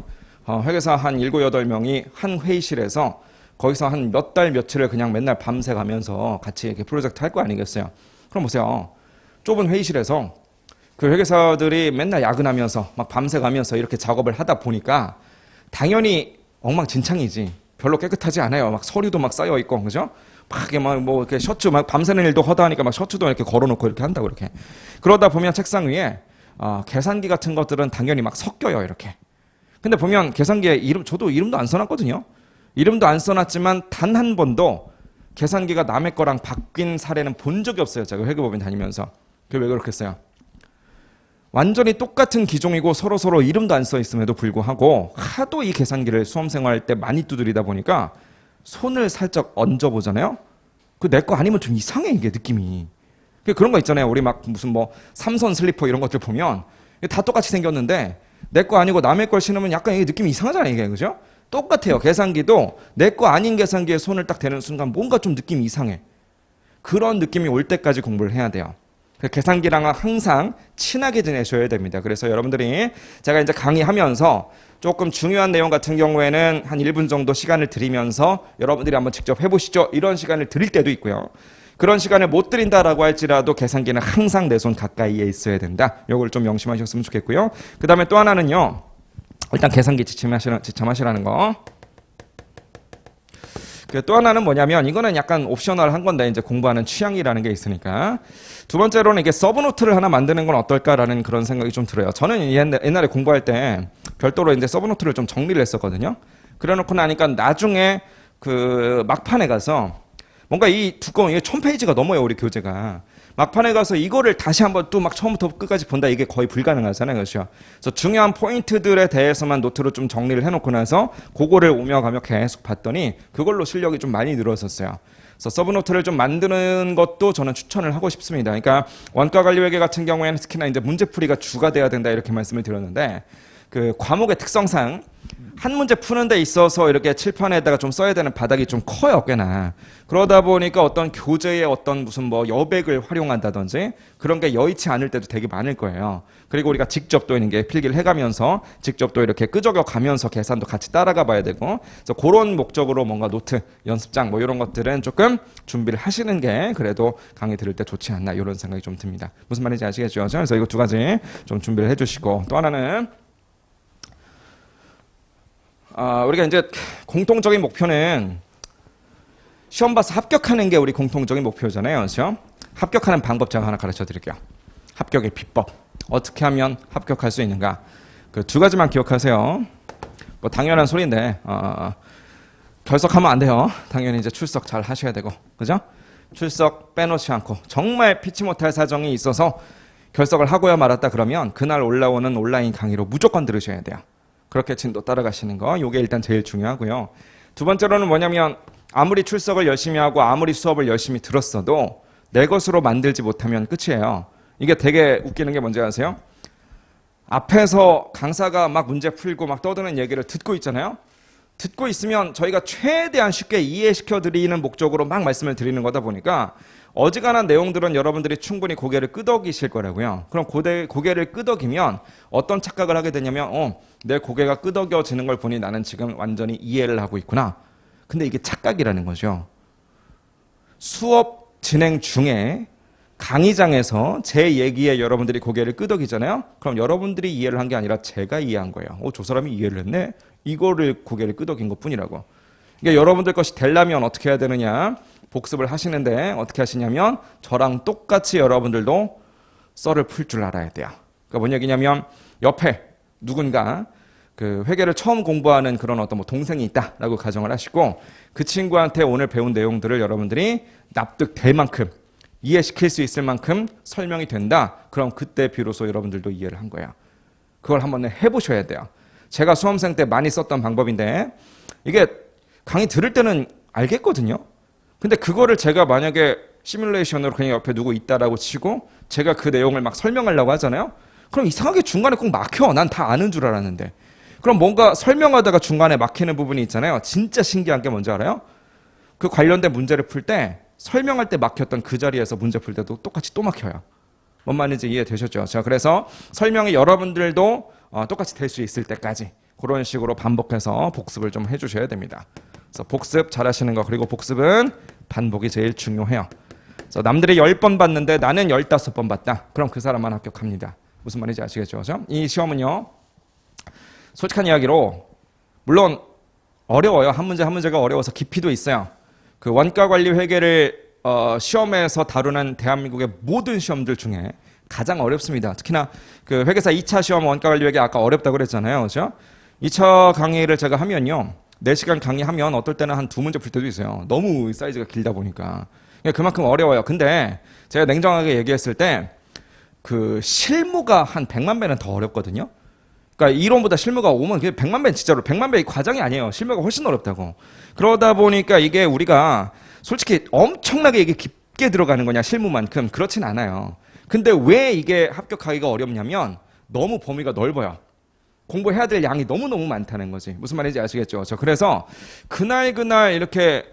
회계사 한 7, 8명이 한 회의실에서 거기서 한 몇 달 며칠을 그냥 맨날 밤새 가면서 같이 이렇게 프로젝트 할 거 아니겠어요. 그럼 보세요. 좁은 회의실에서 그 회계사들이 맨날 야근하면서 막 밤새 가면서 이렇게 작업을 하다 보니까 당연히 엉망진창이지. 별로 깨끗하지 않아요. 막 서류도 막 쌓여 있고, 그죠? 막 이렇게 뭐 이렇게 셔츠 막 밤새는 일도 허다하니까 막 셔츠도 이렇게 걸어놓고 이렇게 한다고 이렇게. 그러다 보면 책상 위에 계산기 같은 것들은 당연히 막 섞여요 이렇게. 근데 보면 계산기에 저도 이름도 안 써놨거든요. 이름도 안 써놨지만 단 한 번도 계산기가 남의 거랑 바뀐 사례는 본 적이 없어요. 제가 회계법인 다니면서. 그게 왜 그렇겠어요? 완전히 똑같은 기종이고 서로 이름도 안 써 있음에도 불구하고 하도 이 계산기를 수험생활 때 많이 두드리다 보니까 손을 살짝 얹어보잖아요. 그 내 거 아니면 좀 이상해 이게 느낌이. 그런 거 있잖아요. 우리 막 무슨 뭐 삼선 슬리퍼 이런 것들 보면 다 똑같이 생겼는데 내 거 아니고 남의 걸 신으면 약간 이게 느낌이 이상하잖아요. 이게 그죠? 똑같아요. 계산기도 내 거 아닌 계산기에 손을 딱 대는 순간 뭔가 좀 느낌이 이상해. 그런 느낌이 올 때까지 공부를 해야 돼요. 계산기랑 항상 친하게 지내셔야 됩니다. 그래서 여러분들이 제가 이제 강의하면서 조금 중요한 내용 같은 경우에는 한 1분 정도 시간을 드리면서 여러분들이 한번 직접 해보시죠. 이런 시간을 드릴 때도 있고요. 그런 시간을 못 드린다라고 할지라도 계산기는 항상 내 손 가까이에 있어야 된다. 이걸 좀 명심하셨으면 좋겠고요. 그 다음에 또 하나는요. 일단 계산기 지참하시라는 거. 또 하나는 뭐냐면 이거는 약간 옵셔널한 건데 이제 공부하는 취향이라는 게 있으니까 두 번째로는 이게 서브노트를 하나 만드는 건 어떨까라는 그런 생각이 좀 들어요. 저는 옛날에 공부할 때 별도로 이제 서브노트를 좀 정리를 했었거든요. 그래놓고 나니까 나중에 그 막판에 가서 뭔가 이 두꺼운 이게 1000페이지가 넘어요 우리 교재가. 막판에 가서 이거를 다시 한번 또 막 처음부터 끝까지 본다 이게 거의 불가능하잖아요. 그렇죠? 그래서 중요한 포인트들에 대해서만 노트로 좀 정리를 해놓고 나서 그거를 오며 가며 계속 봤더니 그걸로 실력이 좀 많이 늘었었어요. 그래서 서브노트를 좀 만드는 것도 저는 추천을 하고 싶습니다. 그러니까 원가관리회계 같은 경우에는 특히나 이제 문제풀이가 주가 돼야 된다 이렇게 말씀을 드렸는데 그 과목의 특성상 한 문제 푸는 데 있어서 이렇게 칠판에다가 좀 써야 되는 바닥이 좀 커요, 꽤나. 그러다 보니까 어떤 교재의 어떤 무슨 뭐 여백을 활용한다든지 그런 게 여의치 않을 때도 되게 많을 거예요. 그리고 우리가 직접 또 이게 필기를 해가면서 직접 또 이렇게 끄적여 가면서 계산도 같이 따라가 봐야 되고 그래서 그런 목적으로 뭔가 노트, 연습장 뭐 이런 것들은 조금 준비를 하시는 게 그래도 강의 들을 때 좋지 않나 이런 생각이 좀 듭니다. 무슨 말인지 아시겠죠? 그래서 이거 두 가지 좀 준비를 해주시고 또 하나는 우리가 이제 공통적인 목표는 시험 봐서 합격하는 게 우리 공통적인 목표잖아요. 그렇죠? 합격하는 방법 제가 하나 가르쳐 드릴게요. 합격의 비법. 어떻게 하면 합격할 수 있는가? 그 두 가지만 기억하세요. 뭐 당연한 소리인데 결석하면 안 돼요. 당연히 이제 출석 잘 하셔야 되고. 그죠? 출석 빼놓지 않고 정말 피치 못할 사정이 있어서 결석을 하고야 말았다 그러면 그날 올라오는 온라인 강의로 무조건 들으셔야 돼요. 그렇게 진도 따라가시는 거 이게 일단 제일 중요하고요. 두 번째로는 뭐냐면 아무리 출석을 열심히 하고 아무리 수업을 열심히 들었어도 내 것으로 만들지 못하면 끝이에요. 이게 되게 웃기는 게 뭔지 아세요? 앞에서 강사가 막 문제 풀고 막 떠드는 얘기를 듣고 있잖아요. 듣고 있으면 저희가 최대한 쉽게 이해시켜 드리는 목적으로 막 말씀을 드리는 거다 보니까 어지간한 내용들은 여러분들이 충분히 고개를 끄덕이실 거라고요. 그럼 고개를 끄덕이면 어떤 착각을 하게 되냐면 내 고개가 끄덕여지는 걸 보니 나는 지금 완전히 이해를 하고 있구나. 근데 이게 착각이라는 거죠. 수업 진행 중에 강의장에서 제 얘기에 여러분들이 고개를 끄덕이잖아요. 그럼 여러분들이 이해를 한 게 아니라 제가 이해한 거예요. 저 사람이 이해를 했네. 이거를 고개를 끄덕인 것뿐이라고. 그러니까 여러분들 것이 되려면 어떻게 해야 되느냐. 복습을 하시는데 어떻게 하시냐면 저랑 똑같이 여러분들도 썰을 풀 줄 알아야 돼요. 그러니까 뭔 얘기냐면 옆에 누군가 그 회계를 처음 공부하는 그런 어떤 뭐 동생이 있다라고 가정을 하시고 그 친구한테 오늘 배운 내용들을 여러분들이 납득될 만큼 이해시킬 수 있을 만큼 설명이 된다. 그럼 그때 비로소 여러분들도 이해를 한 거예요. 그걸 한번 해보셔야 돼요. 제가 수험생 때 많이 썼던 방법인데 이게 강의 들을 때는 알겠거든요. 근데 그거를 제가 만약에 시뮬레이션으로 그냥 옆에 누구 있다라고 치고 제가 그 내용을 막 설명하려고 하잖아요. 그럼 이상하게 중간에 꼭 막혀. 난 다 아는 줄 알았는데. 그럼 뭔가 설명하다가 중간에 막히는 부분이 있잖아요. 진짜 신기한 게 뭔지 알아요? 그 관련된 문제를 풀 때 설명할 때 막혔던 그 자리에서 문제 풀 때도 똑같이 또 막혀요. 뭔 말인지 이해되셨죠? 자, 그래서 설명이 여러분들도 똑같이 될 수 있을 때까지 그런 식으로 반복해서 복습을 좀 해주셔야 됩니다. 그래서 복습 잘하시는 거, 그리고 복습은 반복이 제일 중요해요. 그래서 남들이 10번 봤는데 나는 15번 봤다. 그럼 그 사람만 합격합니다. 무슨 말인지 아시겠죠? 그렇죠? 이 시험은요. 솔직한 이야기로 물론 어려워요. 한 문제 한 문제가 어려워서 깊이도 있어요. 그 원가관리 회계를 시험에서 다루는 대한민국의 모든 시험들 중에 가장 어렵습니다. 특히나 그 회계사 2차 시험 원가관리 회계 아까 어렵다고 그랬잖아요. 그렇죠? 2차 강의를 제가 하면요. 4시간 강의하면 어떨 때는 한 2문제 풀 때도 있어요. 너무 사이즈가 길다 보니까. 그만큼 어려워요. 근데 제가 냉정하게 얘기했을 때 그 실무가 한 100만 배는 더 어렵거든요. 그러니까 이론보다 실무가 오면 100만 배는 진짜로 100만 배의 과정이 아니에요. 실무가 훨씬 어렵다고. 그러다 보니까 이게 우리가 솔직히 엄청나게 이게 깊게 들어가는 거냐 실무만큼 그렇진 않아요. 근데 왜 이게 합격하기가 어렵냐면 너무 범위가 넓어요. 공부해야 될 양이 너무너무 많다는 거지. 무슨 말인지 아시겠죠? 그래서 그날 이렇게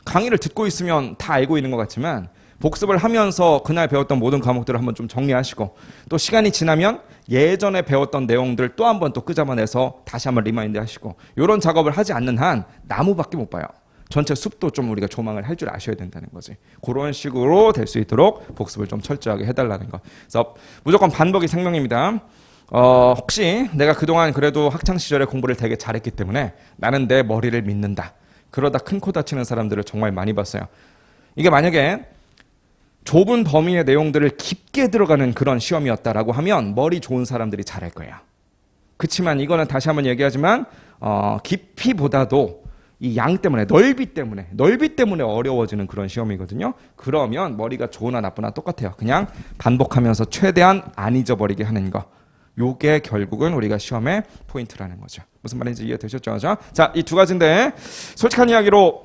강의를 듣고 있으면 다 알고 있는 것 같지만 복습을 하면서 그날 배웠던 모든 과목들을 한번 좀 정리하시고 또 시간이 지나면 예전에 배웠던 내용들 또 한번 또 끄잡아내서 다시 한번 리마인드 하시고 이런 작업을 하지 않는 한 나무밖에 못 봐요. 전체 숲도 좀 우리가 조망을 할 줄 아셔야 된다는 거지. 그런 식으로 될 수 있도록 복습을 좀 철저하게 해달라는 거. 그래서 무조건 반복이 생명입니다. 혹시 내가 그동안 그래도 학창시절에 공부를 되게 잘했기 때문에 나는 내 머리를 믿는다. 그러다 큰 코 다치는 사람들을 정말 많이 봤어요. 이게 만약에 좁은 범위의 내용들을 깊게 들어가는 그런 시험이었다라고 하면 머리 좋은 사람들이 잘할 거예요. 그렇지만 이거는 다시 한번 얘기하지만 깊이보다도 이 양 때문에 넓이 때문에 어려워지는 그런 시험이거든요. 그러면 머리가 좋으나 나쁘나 똑같아요. 그냥 반복하면서 최대한 안 잊어버리게 하는 거. 요게 결국은 우리가 시험의 포인트라는 거죠. 무슨 말인지 이해되셨죠? 자, 이 두 가지인데 솔직한 이야기로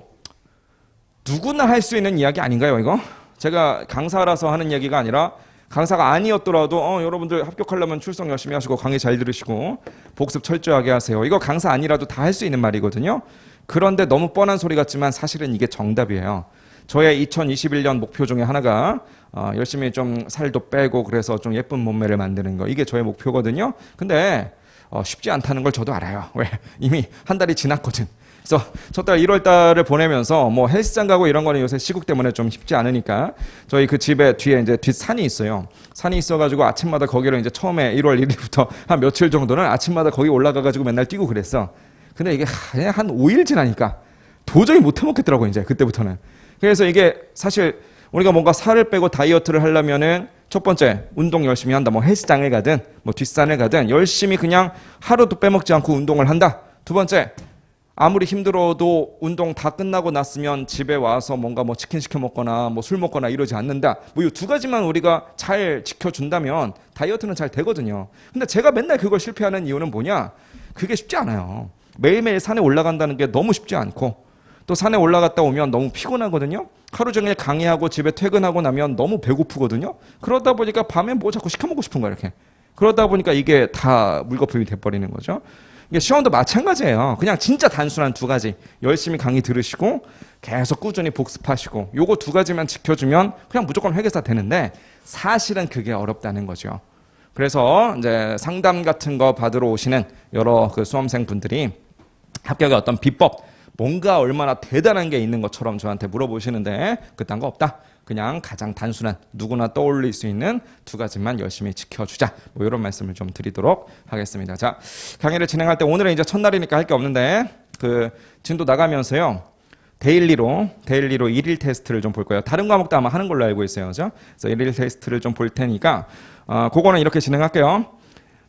누구나 할 수 있는 이야기 아닌가요, 이거? 제가 강사라서 하는 얘기가 아니라 강사가 아니었더라도 여러분들 합격하려면 출석 열심히 하시고 강의 잘 들으시고 복습 철저하게 하세요. 이거 강사 아니라도 다 할 수 있는 말이거든요. 그런데 너무 뻔한 소리 같지만 사실은 이게 정답이에요. 저의 2021년 목표 중에 하나가 열심히 좀 살도 빼고 그래서 좀 예쁜 몸매를 만드는 거. 이게 저의 목표거든요. 근데 쉽지 않다는 걸 저도 알아요. 왜? 이미 한 달이 지났거든. 그래서 첫달 1월 달을 보내면서 뭐 헬스장 가고 이런 거는 요새 시국 때문에 좀 쉽지 않으니까 저희 그 집에 뒤에 이제 뒷산이 있어요. 산이 있어가지고 아침마다 거기를 이제 처음에 1월 1일부터 한 며칠 정도는 아침마다 거기 올라가가지고 맨날 뛰고 그랬어. 근데 이게 한 5일 지나니까 도저히 못 해먹겠더라고 이제 그때부터는. 그래서 이게 사실 우리가 뭔가 살을 빼고 다이어트를 하려면은 첫 번째 운동 열심히 한다. 뭐 헬스장에 가든 뭐 뒷산에 가든 열심히 그냥 하루도 빼먹지 않고 운동을 한다. 두 번째 아무리 힘들어도 운동 다 끝나고 났으면 집에 와서 뭔가 뭐 치킨 시켜 먹거나 뭐 술 먹거나 이러지 않는다. 뭐 이 두 가지만 우리가 잘 지켜준다면 다이어트는 잘 되거든요. 근데 제가 맨날 그걸 실패하는 이유는 뭐냐? 그게 쉽지 않아요. 매일매일 산에 올라간다는 게 너무 쉽지 않고 또 산에 올라갔다 오면 너무 피곤하거든요. 하루 종일 강의하고 집에 퇴근하고 나면 너무 배고프거든요. 그러다 보니까 밤에 뭐 자꾸 시켜 먹고 싶은 거야 이렇게. 그러다 보니까 이게 다 물거품이 돼버리는 거죠. 이게 시험도 마찬가지예요. 그냥 진짜 단순한 두 가지. 열심히 강의 들으시고 계속 꾸준히 복습하시고 요거 두 가지만 지켜주면 그냥 무조건 회계사 되는데 사실은 그게 어렵다는 거죠. 그래서 이제 상담 같은 거 받으러 오시는 여러 그 수험생 분들이 합격의 어떤 비법, 뭔가 얼마나 대단한 게 있는 것처럼 저한테 물어보시는데 그딴 거 없다. 그냥 가장 단순한 누구나 떠올릴 수 있는 두 가지만 열심히 지켜주자. 뭐 이런 말씀을 좀 드리도록 하겠습니다. 자, 강의를 진행할 때 오늘은 이제 첫날이니까 할 게 없는데 그 진도 나가면서요. 데일리로 일일 테스트를 좀 볼 거예요. 다른 과목도 아마 하는 걸로 알고 있어요. 그죠? 그래서 일일 테스트를 좀 볼 테니까 그거는 이렇게 진행할게요.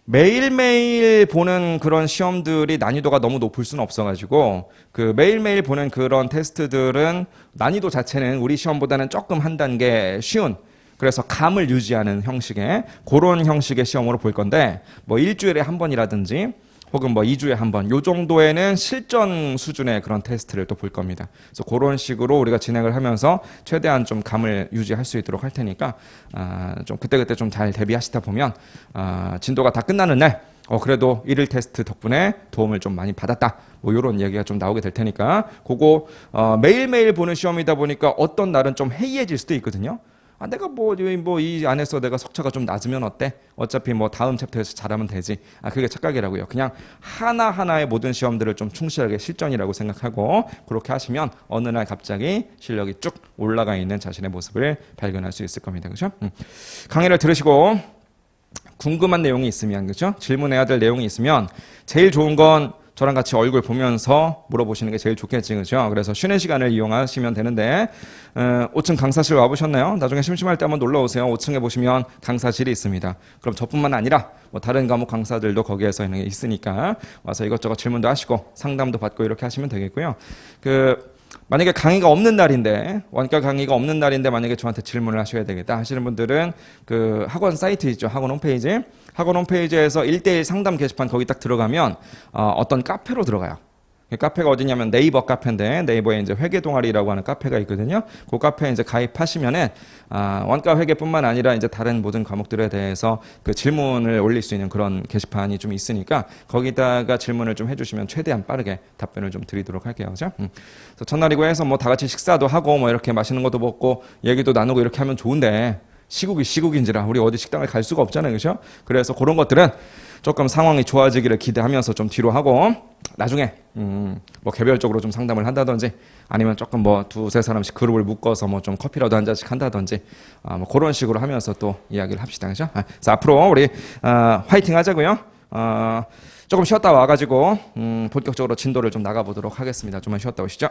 매일매일 보는 그런 시험들이 난이도가 너무 높을 수는 없어가지고 그 매일매일 보는 그런 테스트들은 난이도 자체는 우리 시험보다는 조금 한 단계 쉬운, 그래서 감을 유지하는 형식의 그런 형식의 시험으로 볼 건데 뭐 일주일에 한 번이라든지 혹은 뭐 2주에 한 번, 요 정도에는 실전 수준의 그런 테스트를 또 볼 겁니다. 그래서 그런 식으로 우리가 진행을 하면서 최대한 좀 감을 유지할 수 있도록 할 테니까 좀 그때그때 좀 잘 대비하시다 보면 진도가 다 끝나는 날 그래도 일일 테스트 덕분에 도움을 좀 많이 받았다. 뭐 이런 얘기가 좀 나오게 될 테니까 그거 매일매일 보는 시험이다 보니까 어떤 날은 좀 해이해질 수도 있거든요. 내가 뭐 이 안에서 내가 석차가 좀 낮으면 어때? 어차피 뭐 다음 챕터에서 잘하면 되지. 그게 착각이라고요. 그냥 하나하나의 모든 시험들을 좀 충실하게 실전이라고 생각하고 그렇게 하시면 어느 날 갑자기 실력이 쭉 올라가 있는 자신의 모습을 발견할 수 있을 겁니다. 그죠? 강의를 들으시고 궁금한 내용이 있으면, 그죠? 질문해야 될 내용이 있으면 제일 좋은 건 저랑 같이 얼굴 보면서 물어보시는 게 제일 좋겠지, 그죠? 그래서 쉬는 시간을 이용하시면 되는데 5층 강사실 와보셨나요? 나중에 심심할 때 한번 놀러 오세요. 5층에 보시면 강사실이 있습니다. 그럼 저뿐만 아니라 뭐 다른 과목 강사들도 거기에서 있으니까 와서 이것저것 질문도 하시고 상담도 받고 이렇게 하시면 되겠고요. 만약에 강의가 없는 날인데, 원가 강의가 없는 날인데 만약에 저한테 질문을 하셔야 되겠다 하시는 분들은 그 학원 사이트 있죠. 학원 홈페이지에서 1대1 상담 게시판 거기 딱 들어가면 어떤 카페로 들어가요. 카페가 어디냐면 네이버 카페인데 네이버에 이제 회계 동아리라고 하는 카페가 있거든요. 그 카페에 이제 가입하시면은 원가 회계뿐만 아니라 이제 다른 모든 과목들에 대해서 그 질문을 올릴 수 있는 그런 게시판이 좀 있으니까 거기다가 질문을 좀 해주시면 최대한 빠르게 답변을 좀 드리도록 할게요. 그죠? 그래서 첫날이고 해서 뭐 다 같이 식사도 하고 뭐 이렇게 맛있는 것도 먹고 얘기도 나누고 이렇게 하면 좋은데 시국인지라 우리 어디 식당을 갈 수가 없잖아요. 그죠? 그래서 그런 것들은 조금 상황이 좋아지기를 기대하면서 좀 뒤로 하고 나중에 뭐 개별적으로 좀 상담을 한다든지 아니면 조금 뭐 두세 사람씩 그룹을 묶어서 뭐 좀 커피라도 한 잔씩 한다든지 뭐 그런 식으로 하면서 또 이야기를 합시다. 그죠? 그래서 앞으로 우리 화이팅 하자고요. 조금 쉬었다 와가지고 본격적으로 진도를 좀 나가보도록 하겠습니다. 좀만 쉬었다 오시죠.